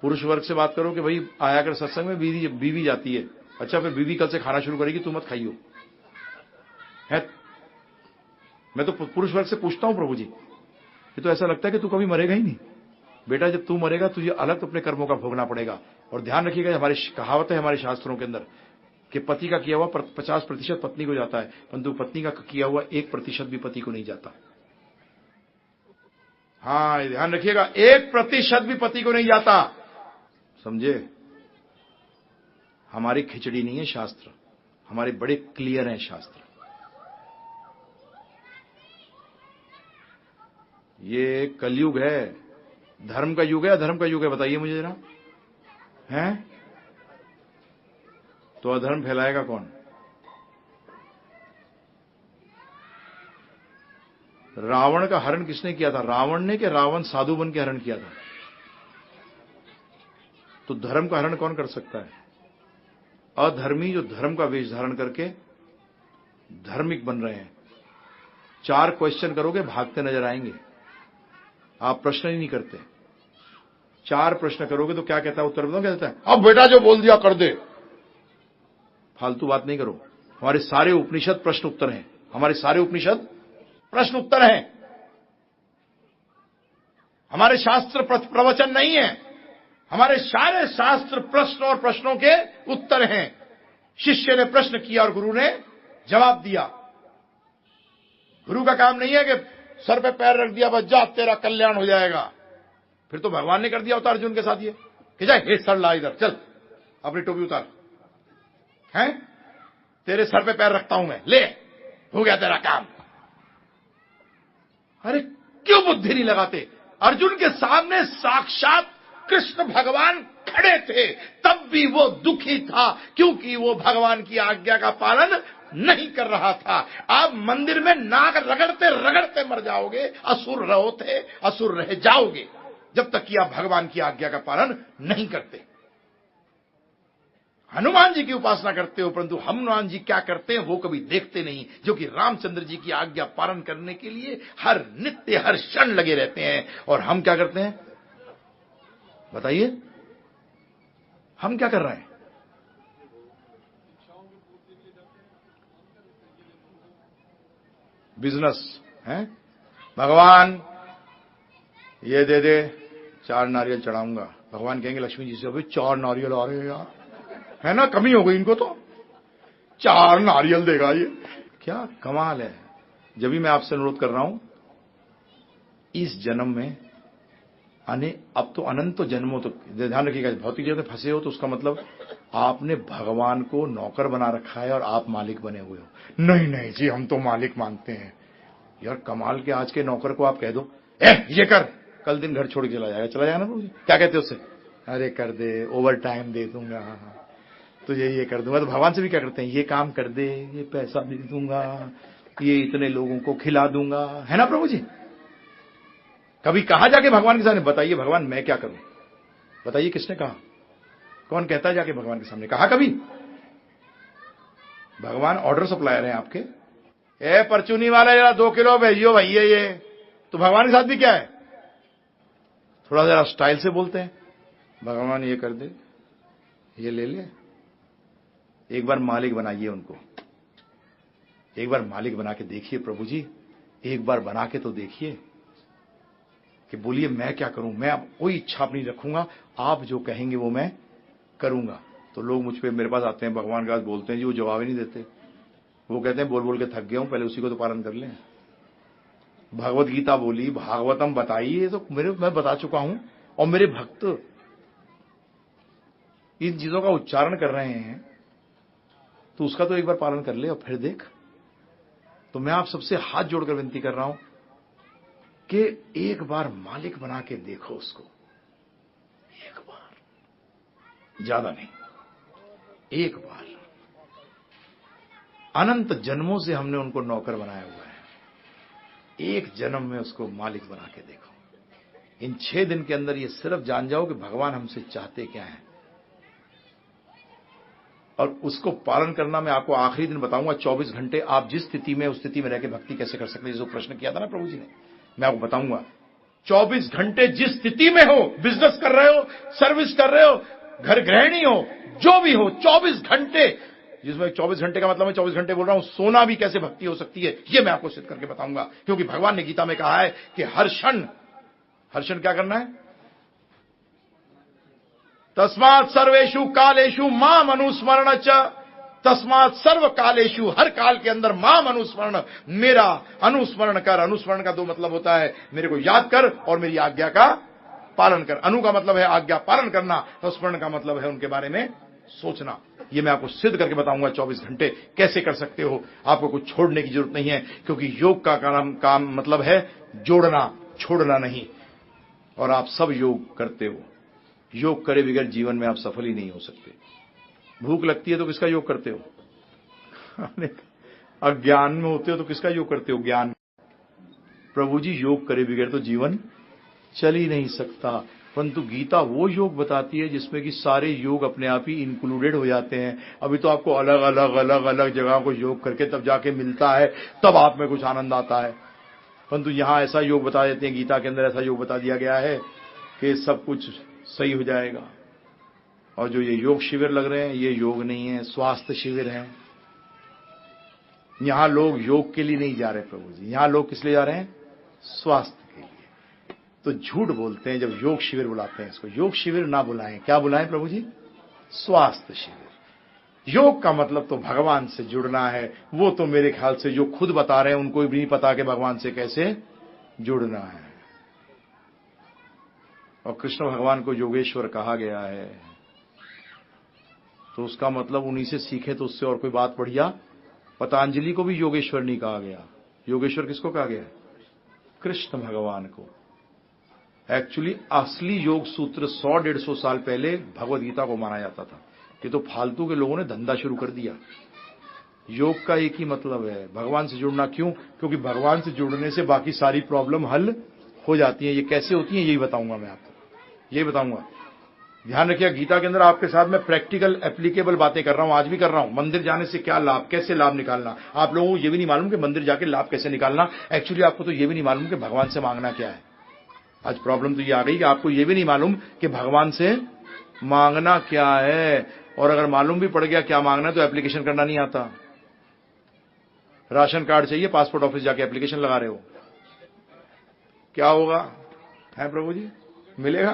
पुरुष वर्ग से बात करो कि भाई आया कर सत्संग में, बीवी जाती है, अच्छा फिर बीवी कल से खाना शुरू करेगी, तू मत खाइयो है। मैं तो पुरुष वर्ग से पूछता हूं, प्रभु जी ये तो ऐसा लगता है कि तू कभी मरेगा ही नहीं। बेटा जब तू मरेगा तुझे अलग अपने कर्मों का भोगना पड़ेगा। और ध्यान रखिएगा, हमारी कहावत है हमारे शास्त्रों के अंदर कि पति का किया हुआ 50% पत्नी को जाता है, परंतु पत्नी का किया हुआ 1% भी पति को नहीं जाता। हाँ ध्यान रखिएगा, 1% भी पति को नहीं जाता, समझे। हमारी खिचड़ी नहीं है शास्त्र, हमारे बड़े क्लियर हैं शास्त्र। ये कलयुग है, धर्म का युग है, अधर्म का युग है? बताइए मुझे जरा, हैं? तो अधर्म फैलाएगा कौन? रावण का हरण किसने किया था? रावण ने, कि रावण साधु बन के हरण किया था? तो धर्म का हरण कौन कर सकता है? अधर्मी जो धर्म का वेश धारण करके धार्मिक बन रहे हैं। 4 क्वेश्चन करोगे भागते नजर आएंगे। आप प्रश्न ही नहीं करते। 4 प्रश्न करोगे तो क्या कहता है? उत्तर बताओ क्या देता है? अब बेटा जो बोल दिया कर दे। फालतू बात नहीं करो। हमारे सारे उपनिषद प्रश्न उत्तर हैं, हमारे सारे उपनिषद प्रश्न उत्तर हैं। हमारे शास्त्र प्रवचन नहीं है, हमारे सारे शास्त्र प्रश्न और प्रश्नों के उत्तर हैं। शिष्य ने प्रश्न किया और गुरु ने जवाब दिया। गुरु का काम नहीं है कि सर पे पैर रख दिया बस जा तेरा कल्याण हो जाएगा। फिर तो भगवान ने कर दिया होता अर्जुन के साथ ये कि जाए हे सर ला इधर, चल अपनी टोपी उतार, हैं तेरे सर पे पैर रखता हूं मैं, ले हो गया तेरा काम। अरे क्यों बुद्धि नहीं लगाते? अर्जुन के सामने साक्षात कृष्ण भगवान खड़े थे, तब भी वो दुखी था क्योंकि वो भगवान की आज्ञा का पालन नहीं कर रहा था। आप मंदिर में नाक रगड़ते रगड़ते मर जाओगे, असुर रहो थे असुर रह जाओगे, जब तक कि आप भगवान की आज्ञा का पालन नहीं करते। हनुमान जी की उपासना करते हो, परंतु हनुमान जी क्या करते हैं वो कभी देखते नहीं, जो कि रामचंद्र जी की आज्ञा पालन करने के लिए हर नित्य हर क्षण लगे रहते हैं। और हम क्या करते हैं बताइए? हम क्या कर रहे हैं? बिजनेस है। भगवान ये दे दे, 4 नारियल चढ़ाऊंगा। भगवान कहेंगे लक्ष्मी जी से, अभी 4 नारियल आ रहे हैं यार, है ना, कमी हो गई इनको, तो 4 नारियल देगा ये, क्या कमाल है। जब भी मैं आपसे अनुरोध कर रहा हूं, इस जन्म में अब तो अनंत जन्मों तक तो ध्यान रखिएगा, भौतिक जगत में फंसे हो तो उसका मतलब आपने भगवान को नौकर बना रखा है और आप मालिक बने हुए हो। नहीं नहीं जी हम तो मालिक मानते हैं। यार कमाल के, आज के नौकर को आप कह दो ये कर, कल दिन घर छोड़ के चला जाएगा ना प्रभु जी। क्या कहते हो उससे? अरे कर दे, ओवर टाइम दे दूंगा, तुझे ये कर दूंगा। तो भगवान से भी क्या करते हैं? ये काम कर दे, ये पैसा दे दूंगा, ये इतने लोगों को खिला दूंगा, है ना प्रभु जी? कभी कहा जाके भगवान के सामने, बताइए भगवान मैं क्या करूं? बताइए किसने कहा? कौन कहता है जाके भगवान के सामने? कहा कभी? भगवान ऑर्डर सप्लायर है आपके। ए परचूनी वाला जरा 2 किलो भेजियो भैया ये। तो भगवान के साथ भी क्या है? थोड़ा जरा स्टाइल से बोलते हैं, भगवान ये कर दे, ये ले ले। एक बार मालिक बनाइए उनको, एक बार मालिक बना के देखिए प्रभु जी, एक बार बना के तो देखिए कि बोलिए मैं क्या करूं, मैं अब कोई इच्छा अपनी रखूंगा, आप जो कहेंगे वो मैं करूंगा। तो लोग मुझ पे मेरे पास आते हैं, भगवान के पास बोलते हैं जी, वो जवाब ही नहीं देते। वो कहते हैं बोल बोल के थक गया हूं, पहले उसी को तो पालन कर लें। भगवत गीता बोली, भागवतम बताइए, तो मैं बता चुका हूं, और मेरे भक्त इन चीजों का उच्चारण कर रहे हैं, तो उसका तो एक बार पालन कर ले और फिर देख। तो मैं आप सबसे हाथ जोड़कर विनती कर रहा हूं कि एक बार मालिक बना के देखो उसको, एक बार, ज्यादा नहीं, एक बार। अनंत जन्मों से हमने उनको नौकर बनाया हुआ है, एक जन्म में उसको मालिक बना के देखो। इन 6 दिन के अंदर ये सिर्फ जान जाओ कि भगवान हमसे चाहते क्या है, और उसको पालन करना मैं आपको आखिरी दिन बताऊंगा। 24 घंटे आप जिस स्थिति में, उस स्थिति में रह के भक्ति कैसे कर सकते हैं, जो प्रश्न किया था ना प्रभु जी ने, मैं आपको बताऊंगा। 24 घंटे जिस स्थिति में हो, बिजनेस कर रहे हो, सर्विस कर रहे हो, घर गृहिणी हो, जो भी हो, 24 घंटे, जिसमें 24 घंटे का मतलब मैं 24 घंटे बोल रहा हूं, सोना भी कैसे भक्ति हो सकती है, ये मैं आपको सिद्ध करके बताऊंगा। क्योंकि भगवान ने गीता में कहा है कि हर क्षण क्या करना है? तस्मात् सर्वेषु कालेषु माम अनुस्मरण च, तस्मात् सर्व कालेषु, हर काल के अंदर माम अनुस्मरण, मेरा अनुस्मरण कर। अनुस्मरण का 2 मतलब होता है, मेरे को याद कर और मेरी आज्ञा का पालन कर। अनु का मतलब है आज्ञा पालन करना, और स्मरण का मतलब है उनके बारे में सोचना। ये मैं आपको सिद्ध करके बताऊंगा 24 घंटे कैसे कर सकते हो। आपको कुछ छोड़ने की जरूरत नहीं है, क्योंकि योग का काम मतलब है जोड़ना, छोड़ना नहीं। और आप सब योग करते हो, योग करे बगैर जीवन में आप सफल ही नहीं हो सकते। भूख लगती है तो किसका योग करते हो? अज्ञान में होते हो तो किसका योग करते हो? ज्ञान। प्रभु जी योग करे बगैर तो जीवन चल ही नहीं सकता। परंतु गीता वो योग बताती है जिसमें कि सारे योग अपने आप ही इंक्लूडेड हो जाते हैं। अभी तो आपको अलग अलग जगह को योग करके तब जाके मिलता है, तब आप में कुछ आनंद आता है। परंतु यहां ऐसा योग बता देते हैं, गीता के अंदर ऐसा योग बता दिया गया है कि सब कुछ सही हो जाएगा। और जो ये योग शिविर लग रहे हैं, ये योग नहीं है, स्वास्थ्य शिविर है। यहां लोग योग के लिए नहीं जा रहे प्रभु जी, यहां लोग किस लिए जा रहे हैं? स्वास्थ्य के लिए। तो झूठ बोलते हैं जब योग शिविर बुलाते हैं। इसको योग शिविर ना बुलाएं, क्या बुलाएं प्रभु जी? स्वास्थ्य शिविर। योग का मतलब तो भगवान से जुड़ना है। वो तो मेरे ख्याल से जो खुद बता रहे हैं उनको भी नहीं पता कि भगवान से कैसे जुड़ना है। और कृष्ण भगवान को योगेश्वर कहा गया है, तो उसका मतलब उन्हीं से सीखे तो उससे और कोई बात बढ़िया। पतंजलि को भी योगेश्वर नहीं कहा गया। योगेश्वर किसको कहा गया? कृष्ण भगवान को। एक्चुअली असली योग सूत्र 100-150 साल पहले भगवद गीता को माना जाता था। ये तो फालतू के लोगों ने धंधा शुरू कर दिया। योग का एक ही मतलब है, भगवान से जुड़ना। क्यों? क्योंकि भगवान से जुड़ने से बाकी सारी प्रॉब्लम हल हो जाती है। ये कैसे होती है यही बताऊंगा मैं आपको, यही बताऊंगा। ध्यान रखिए, गीता के अंदर आपके साथ मैं प्रैक्टिकल एप्लीकेबल बातें कर रहा हूं, आज भी कर रहा हूं। मंदिर जाने से क्या लाभ, कैसे लाभ निकालना। आप लोगों को ये भी नहीं मालूम कि मंदिर जाके लाभ कैसे निकालना। एक्चुअली आपको तो ये भी नहीं मालूम कि भगवान से मांगना क्या है। आज प्रॉब्लम तो ये आ गई कि आपको ये भी नहीं मालूम कि भगवान से मांगना क्या है। और अगर मालूम भी पड़ गया क्या मांगना है तो एप्लीकेशन करना नहीं आता। राशन कार्ड चाहिए, पासपोर्ट ऑफिस जाके एप्लीकेशन लगा रहे हो, क्या होगा? है प्रभु जी, मिलेगा?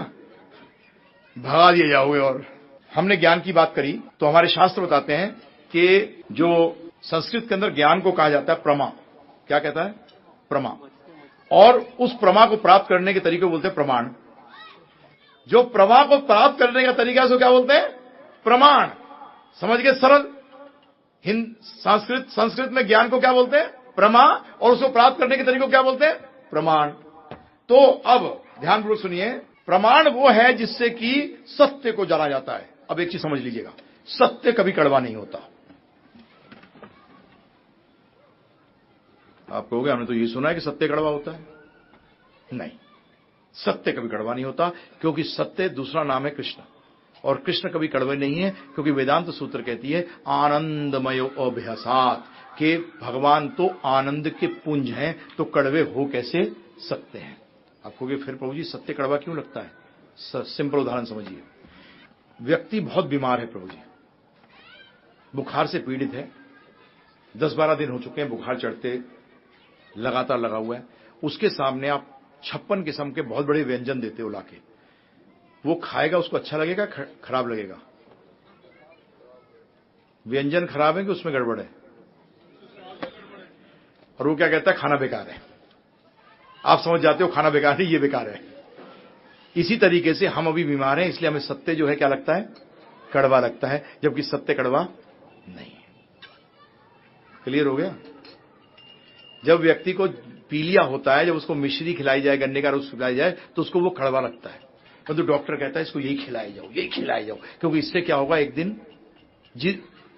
भगा दिए जाओगे। और हमने ज्ञान की बात करी तो हमारे शास्त्र बताते हैं कि जो संस्कृत के अंदर ज्ञान को कहा जाता है प्रमा। क्या कहता है? प्रमा। और उस प्रमा को प्राप्त करने के तरीके बोलते हैं प्रमाण। जो प्रमा को प्राप्त करने का तरीका है उसको क्या बोलते हैं? प्रमाण। समझ गए? सरल। संस्कृत में ज्ञान को क्या बोलते हैं? प्रमा। और उसको प्राप्त करने के तरीके को क्या बोलते हैं? प्रमाण। तो अब ध्यानपूर्वक सुनिए, प्रमाण वो है जिससे कि सत्य को जाना जाता है। अब एक चीज समझ लीजिएगा, सत्य कभी कड़वा नहीं होता। आप कहोगे हमने तो ये सुना है कि सत्य कड़वा होता है। नहीं, सत्य कभी कड़वा नहीं होता, क्योंकि सत्य दूसरा नाम है कृष्ण, और कृष्ण कभी कड़वे नहीं है, क्योंकि वेदांत सूत्र कहती है आनंदमयो अभ्यासात, कि भगवान तो आनंद के पुंज हैं, तो कड़वे हो कैसे सकते हैं। आप कहोगे फिर प्रभु जी सत्य कड़वा क्यों लगता है? सिंपल उदाहरण समझिए, व्यक्ति बहुत बीमार है प्रभु जी, बुखार से पीड़ित है, 10-12 दिन हो चुके हैं बुखार चढ़ते लगातार लगा हुआ है, उसके सामने आप 56 किस्म के बहुत बड़े व्यंजन देते हो लाके, वो खाएगा, उसको अच्छा लगेगा खराब लगेगा? व्यंजन खराब है कि उसमें गड़बड़ है? और वो क्या कहता है? खाना बेकार है। आप समझ जाते हो खाना बेकार नहीं, ये बेकार है। इसी तरीके से हम अभी बीमार हैं, इसलिए हमें सत्य जो है क्या लगता है? कड़वा लगता है, जबकि सत्य कड़वा नहीं है। क्लियर हो गया? जब व्यक्ति को पीलिया होता है, जब उसको मिश्री खिलाई जाए, गन्ने का रस खिलाई जाए, तो उसको वो कड़वा लगता है, परंतु डॉक्टर कहता है इसको यही खिलाए जाओ, यही खिलाए जाओ, क्योंकि इससे क्या होगा, एक दिन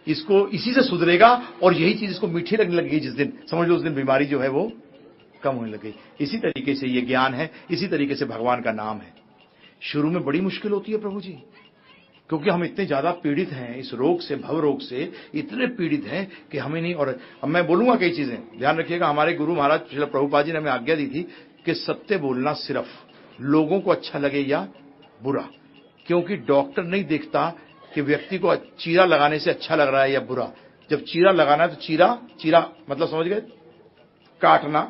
इसको इसी से सुधरेगा, और यही चीज इसको मीठी लगने लगेगी। जिस दिन समझ लो उस दिन बीमारी जो है वो कम होने लगी। इसी तरीके से ये ज्ञान है, इसी तरीके से भगवान का नाम है। शुरू में बड़ी मुश्किल होती है प्रभु जी, क्योंकि हम इतने ज्यादा पीड़ित हैं इस रोग से, भव रोग से इतने पीड़ित हैं कि हमें नहीं। और अब मैं बोलूंगा कई चीजें, ध्यान रखिएगा। हमारे गुरु महाराज श्रील प्रभुपाद जी ने हमें आज्ञा दी थी कि सत्य बोलना, सिर्फ लोगों को अच्छा लगे या बुरा, क्योंकि डॉक्टर नहीं देखता कि व्यक्ति को चीरा लगाने से अच्छा लग रहा है या बुरा। जब चीरा लगाना है तो चीरा मतलब समझ गए, काटना।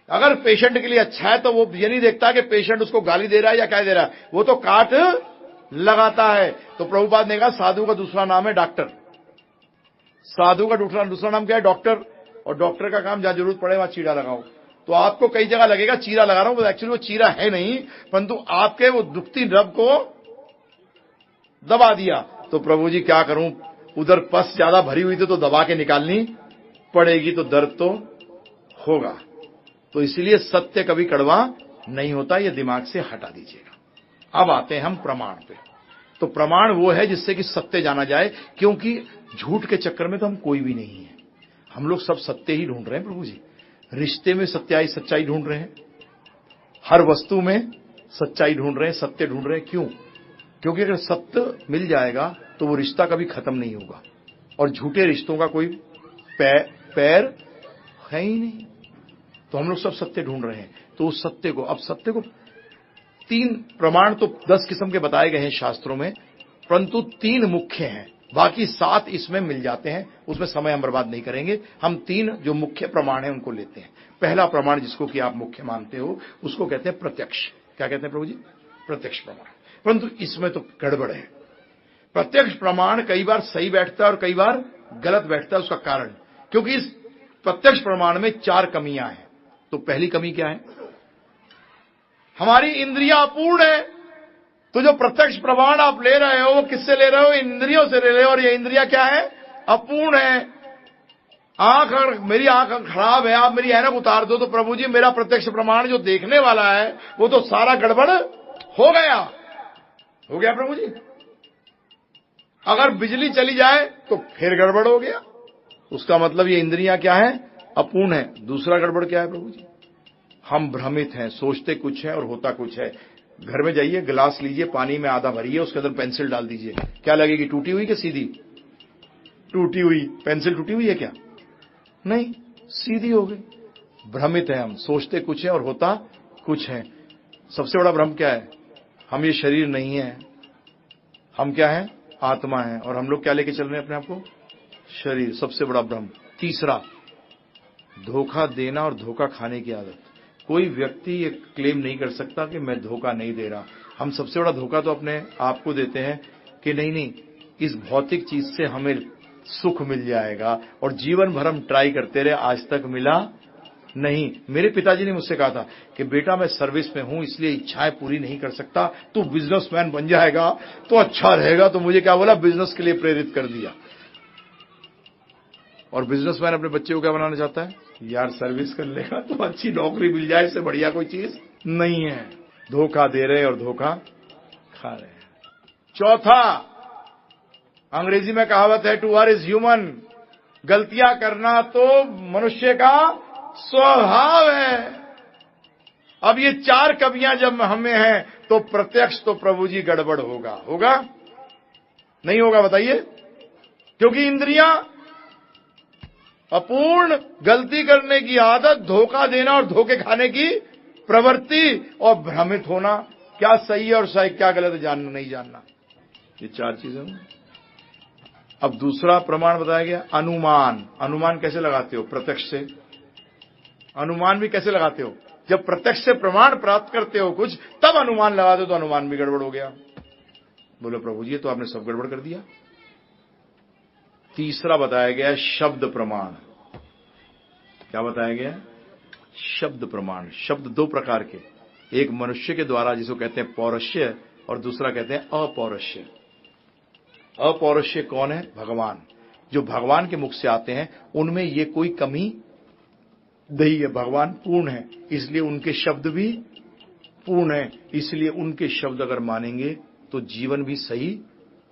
अगर पेशेंट के लिए अच्छा है तो वो ये नहीं देखता कि पेशेंट उसको गाली दे रहा है या क्या दे रहा है, वो तो काट लगाता है। तो प्रभुपाद ने कहा साधु का दूसरा नाम है डॉक्टर। साधु का दूसरा नाम क्या है? डॉक्टर। और डॉक्टर का काम जहां जरूरत पड़े वहां चीरा लगाओ। तो आपको कई जगह लगेगा चीरा लगा रहा हूं, एक्चुअली वो चीरा है नहीं, परंतु आपके वो दुखती रब को दबा दिया। तो प्रभु जी क्या करूं, उधर पस ज्यादा भरी हुई थी तो दबा के निकालनी पड़ेगी, तो दर्द तो होगा। तो इसलिए सत्य कभी कड़वा नहीं होता, ये दिमाग से हटा दीजिएगा। अब आते हैं हम प्रमाण पे। तो प्रमाण वो है जिससे कि सत्य जाना जाए, क्योंकि झूठ के चक्कर में तो हम कोई भी नहीं है। हम लोग सब सत्य ही ढूंढ रहे हैं प्रभु जी। रिश्ते में सच्चाई ढूंढ रहे हैं, हर वस्तु में सच्चाई ढूंढ रहे हैं, सत्य ढूंढ रहे हैं। क्यों? क्योंकि अगर सत्य मिल जाएगा तो वो रिश्ता कभी खत्म नहीं होगा, और झूठे रिश्तों का कोई पैर है ही नहीं। तो हम लोग सब सत्य ढूंढ रहे हैं। तो उस सत्य को, अब सत्य को 3 प्रमाण तो 10 किस्म के बताए गए हैं शास्त्रों में, परंतु 3 मुख्य हैं, बाकी 7 इसमें मिल जाते हैं। उसमें समय हम बर्बाद नहीं करेंगे। हम 3 जो मुख्य प्रमाण हैं उनको लेते हैं। पहला प्रमाण जिसको कि आप मुख्य मानते हो उसको कहते हैं प्रत्यक्ष। क्या कहते हैं प्रभु जी? प्रत्यक्ष प्रमाण। परंतु इसमें तो गड़बड़ है। प्रत्यक्ष प्रमाण कई बार सही बैठता है और कई बार गलत बैठता है। उसका कारण, क्योंकि इस प्रत्यक्ष प्रमाण में 4 कमियां हैं। तो पहली कमी क्या है? हमारी इंद्रियां अपूर्ण है। तो जो प्रत्यक्ष प्रमाण आप ले रहे हो वो किससे ले रहे हो? इंद्रियों से ले रहे हो, और ये इंद्रियां क्या है? अपूर्ण है। मेरी आंख खराब है, आप मेरी ऐनक उतार दो तो प्रभु जी मेरा प्रत्यक्ष प्रमाण जो देखने वाला है वो तो सारा गड़बड़ हो गया प्रभु जी। अगर बिजली चली जाए तो फिर गड़बड़ हो गया, उसका मतलब ये इंद्रियां क्या है? अपूर्ण है। दूसरा गड़बड़ क्या है प्रभु जी? हम भ्रमित हैं, सोचते कुछ है और होता कुछ है। घर में जाइए, गिलास लीजिए, पानी में आधा भरिए, उसके अंदर पेंसिल डाल दीजिए, क्या लगेगी? टूटी हुई कि सीधी? टूटी हुई। पेंसिल टूटी हुई है क्या? नहीं, सीधी हो गई। भ्रमित है हम, सोचते कुछ है और होता कुछ है। सबसे बड़ा भ्रम क्या है? हम ये शरीर नहीं है, हम क्या है? आत्मा है। और हम लोग क्या लेके चल रहे हैं अपने आप को? शरीर। सबसे बड़ा भ्रम। तीसरा, धोखा देना और धोखा खाने की आदत। कोई व्यक्ति ये क्लेम नहीं कर सकता कि मैं धोखा नहीं दे रहा। हम सबसे बड़ा धोखा तो अपने आप को देते हैं कि नहीं, इस भौतिक चीज से हमें सुख मिल जाएगा, और जीवन भर हम ट्राई करते रहे, आज तक मिला नहीं। मेरे पिताजी ने मुझसे कहा था कि बेटा मैं सर्विस में हूं इसलिए इच्छाएं पूरी नहीं कर सकता, तू बिजनेसमैन बन जाएगा तो अच्छा रहेगा। तो मुझे क्या बोला? बिजनेस के लिए प्रेरित कर दिया। और बिजनेसमैन अपने बच्चे को क्या बनाना चाहता है? यार सर्विस कर लेगा तो अच्छी नौकरी मिल जाए, इससे बढ़िया कोई चीज नहीं है। धोखा दे रहे और धोखा खा रहे हैं। चौथा, अंग्रेजी में कहावत है टू आर इज ह्यूमन, गलतियां करना तो मनुष्य का स्वभाव है। अब ये 4 कमियां जब हमें हैं तो प्रत्यक्ष तो प्रभु जी गड़बड़ होगा नहीं होगा बताइए? क्योंकि इंद्रियां, अपूर्ण गलती करने की आदत, धोखा देना और धोखे खाने की प्रवृत्ति और भ्रमित होना, क्या सही है और सही क्या गलत है जानना नहीं जानना, ये 4 चीजें। अब दूसरा प्रमाण बताया गया अनुमान। अनुमान कैसे लगाते हो? प्रत्यक्ष से। अनुमान भी कैसे लगाते हो? जब प्रत्यक्ष से प्रमाण प्राप्त करते हो कुछ, तब अनुमान लगाते हो, तो अनुमान भी गड़बड़ हो गया। बोलो प्रभु जी तो आपने सब गड़बड़ कर दिया। तीसरा बताया गया शब्द प्रमाण। क्या बताया गया? शब्द प्रमाण। शब्द 2 प्रकार के, एक मनुष्य के द्वारा जिसको कहते हैं पौरुष्य, और दूसरा कहते हैं अपौरुष्य। अपौरुष्य कौन है? भगवान। जो भगवान के मुख से आते हैं उनमें ये कोई कमी नहीं है। भगवान पूर्ण है, इसलिए उनके शब्द भी पूर्ण है, इसलिए उनके शब्द अगर मानेंगे तो जीवन भी सही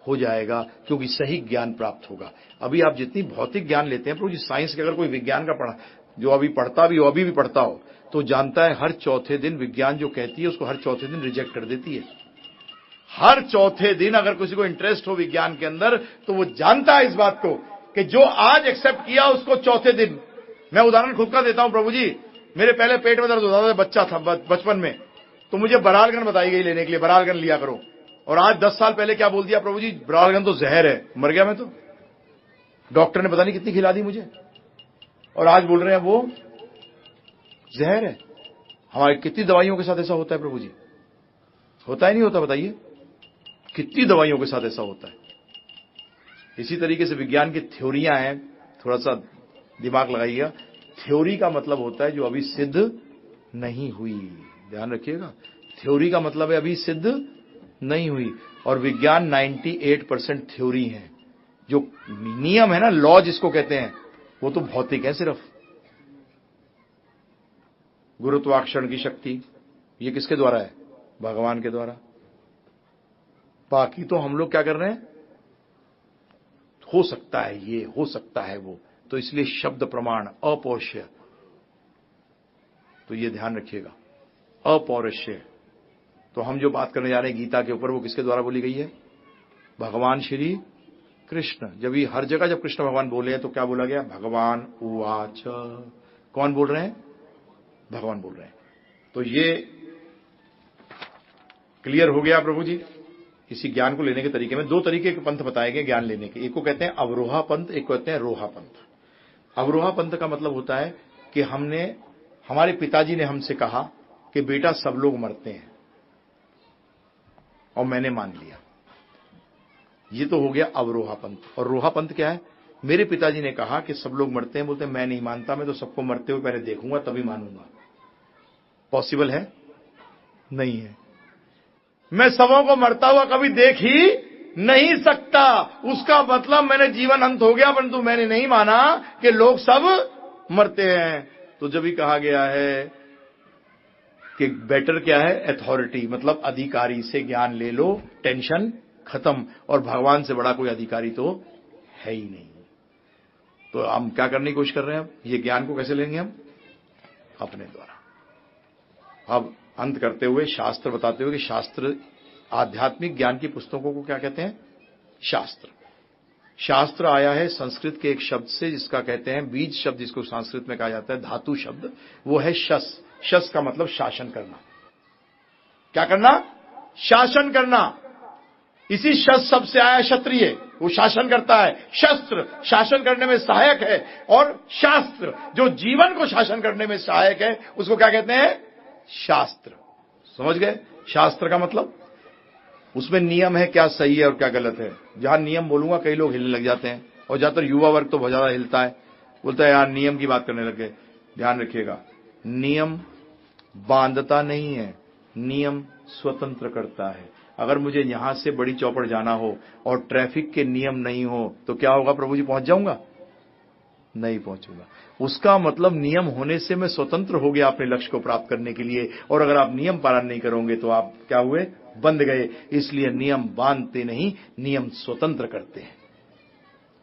हो जाएगा, क्योंकि सही ज्ञान प्राप्त होगा। अभी आप जितनी भौतिक ज्ञान लेते हैं, प्रभु जी साइंस के अगर कोई विज्ञान का पढ़ा, जो अभी पढ़ता भी हो, अभी भी पढ़ता हो, तो जानता है हर चौथे दिन विज्ञान जो कहती है उसको हर चौथे दिन रिजेक्ट कर देती है। हर चौथे दिन अगर किसी को इंटरेस्ट हो विज्ञान के अंदर, तो वो जानता है इस बात को कि जो आज एक्सेप्ट किया उसको चौथे दिन। मैं उदाहरण खुद का देता हूं प्रभु जी। मेरे पहले पेट में दर्द होता था, बच्चा था बचपन में, तो मुझे बरालगन बताई गई लेने के लिए, बरालगन लिया करो। और आज 10 साल पहले क्या बोल दिया प्रभु जी? बरालगन तो जहर है। मर गया मैं तो। डॉक्टर ने पता नहीं कितनी खिला दी मुझे, और आज बोल रहे हैं वो जहर है। हमारी कितनी दवाइयों के साथ ऐसा होता है प्रभु जी? होता ही नहीं होता? बताइए कितनी दवाइयों के साथ ऐसा होता है। इसी तरीके से विज्ञान की थ्योरियां हैं, थोड़ा सा दिमाग लगाइएगा। थ्योरी का मतलब होता है जो अभी सिद्ध नहीं हुई, ध्यान रखिएगा। थ्योरी का मतलब है अभी सिद्ध नहीं हुई, और विज्ञान 98% थ्योरी है। जो नियम है ना, लॉ जिसको कहते हैं, वो तो भौतिक है सिर्फ। गुरुत्वाकर्षण की शक्ति, ये किसके द्वारा है? भगवान के द्वारा। बाकी तो हम लोग क्या कर रहे हैं? हो सकता है ये, हो सकता है वो। तो इसलिए शब्द प्रमाण, अपौरुष्य, तो ये ध्यान रखिएगा। अपौरुष्य, तो हम जो बात करने जा रहे हैं गीता के ऊपर, वो किसके द्वारा बोली गई है? भगवान श्री कृष्ण। जब ये हर जगह जब कृष्ण भगवान बोले हैं तो क्या बोला गया? भगवान उवाच। कौन बोल रहे हैं? भगवान बोल रहे हैं। तो ये क्लियर हो गया प्रभु जी। इसी ज्ञान को लेने के तरीके में 2 तरीके के पंथ बताए गए ज्ञान लेने के। एक को कहते हैं अवरोहा पंथ, एक को कहते हैं रोहा पंथ। अवरोहा पंथ का मतलब होता है कि हमारे पिताजी ने हमसे कहा कि बेटा सब लोग मरते हैं, और मैंने मान लिया। ये तो हो गया अवरोहा पंथ। और रोहा पंथ क्या है? मेरे पिताजी ने कहा कि सब लोग मरते हैं, बोलते हैं मैं नहीं मानता, मैं तो सबको मरते हुए पहले देखूंगा तभी मानूंगा। पॉसिबल है? नहीं है। मैं सबों को मरता हुआ कभी देख ही नहीं सकता। उसका मतलब मैंने जीवन अंत हो गया, परंतु मैंने नहीं माना कि लोग सब मरते हैं। तो जब ही कहा गया है कि बेटर क्या है? अथॉरिटी, मतलब अधिकारी से ज्ञान ले लो, टेंशन खत्म। और भगवान से बड़ा कोई अधिकारी तो है ही नहीं। तो हम क्या करने की कोशिश कर रहे हैं? अब ये ज्ञान को कैसे लेंगे हम? अपने द्वारा। अब अंत करते हुए शास्त्र बताते हुए कि शास्त्र, आध्यात्मिक ज्ञान की पुस्तकों को क्या कहते हैं? शास्त्र। शास्त्र आया है संस्कृत के एक शब्द से, जिसका कहते हैं बीज शब्द, जिसको संस्कृत में कहा जाता है धातु शब्द, वो है शस। शस का मतलब शासन करना। क्या करना? शासन करना। इसी शस शब्द से आया क्षत्रिय, वो शासन करता है। शस्त्र शासन करने में सहायक है, और शास्त्र जो जीवन को शासन करने में सहायक है, उसको क्या कहते हैं? शास्त्र। समझ गए? शास्त्र का मतलब उसमें नियम है, क्या सही है और क्या गलत है। जहां नियम बोलूंगा कई लोग हिलने लग जाते हैं, और ज्यादातर युवा वर्ग तो बहुत ज्यादा हिलता है, बोलता है यार नियम की बात करने लगे। ध्यान रखिएगा, नियम बांधता नहीं है, नियम स्वतंत्र करता है। अगर मुझे यहां से बड़ी चौपड़ जाना हो और ट्रैफिक के नियम नहीं हो तो क्या होगा प्रभु जी? पहुंच जाऊंगा? नहीं पहुंचूंगा। उसका मतलब नियम होने से मैं स्वतंत्र हो गया अपने लक्ष्य को प्राप्त करने के लिए, और अगर आप नियम पालन नहीं करोगे तो आप क्या हुए, बंध गए। इसलिए नियम बांधते नहीं, नियम स्वतंत्र करते हैं।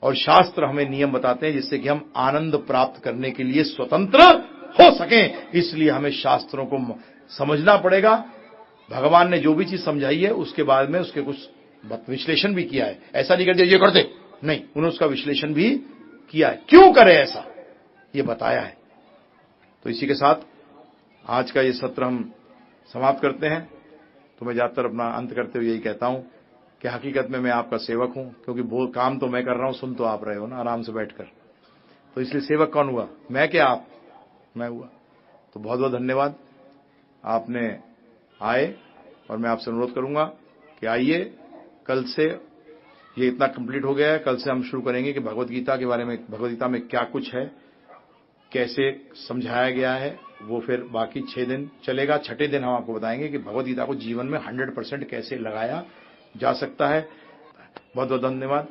और शास्त्र हमें नियम बताते हैं जिससे कि हम आनंद प्राप्त करने के लिए स्वतंत्र हो सकें। इसलिए हमें शास्त्रों को समझना पड़ेगा। भगवान ने जो भी चीज समझाई है उसके बाद में उसके कुछ विश्लेषण भी किया है। ऐसा नहीं कर दिया ये कर दे, नहीं, उन्होंने उसका विश्लेषण भी किया है, क्यों करे ऐसा ये बताया है। तो इसी के साथ आज का ये सत्र हम समाप्त करते हैं। तो मैं ज्यादातर अपना अंत करते हुए यही कहता हूं कि हकीकत में मैं आपका सेवक हूं, क्योंकि काम तो मैं कर रहा हूं, सुन तो आप रहे हो ना आराम से बैठकर। तो इसलिए सेवक कौन हुआ, मैं क्या आप, मैं हुआ। तो बहुत बहुत धन्यवाद, आपने आए। और मैं आपसे अनुरोध करूंगा कि आइए, कल से ये इतना कंप्लीट हो गया है, कल से हम शुरू करेंगे कि भगवत गीता के बारे में, भगवत गीता में क्या कुछ है, कैसे समझाया गया है, वो फिर बाकी 6 दिन चलेगा। छठे दिन हम आपको बताएंगे कि भगवत गीता को जीवन में 100% कैसे लगाया जा सकता है। बहुत बहुत धन्यवाद।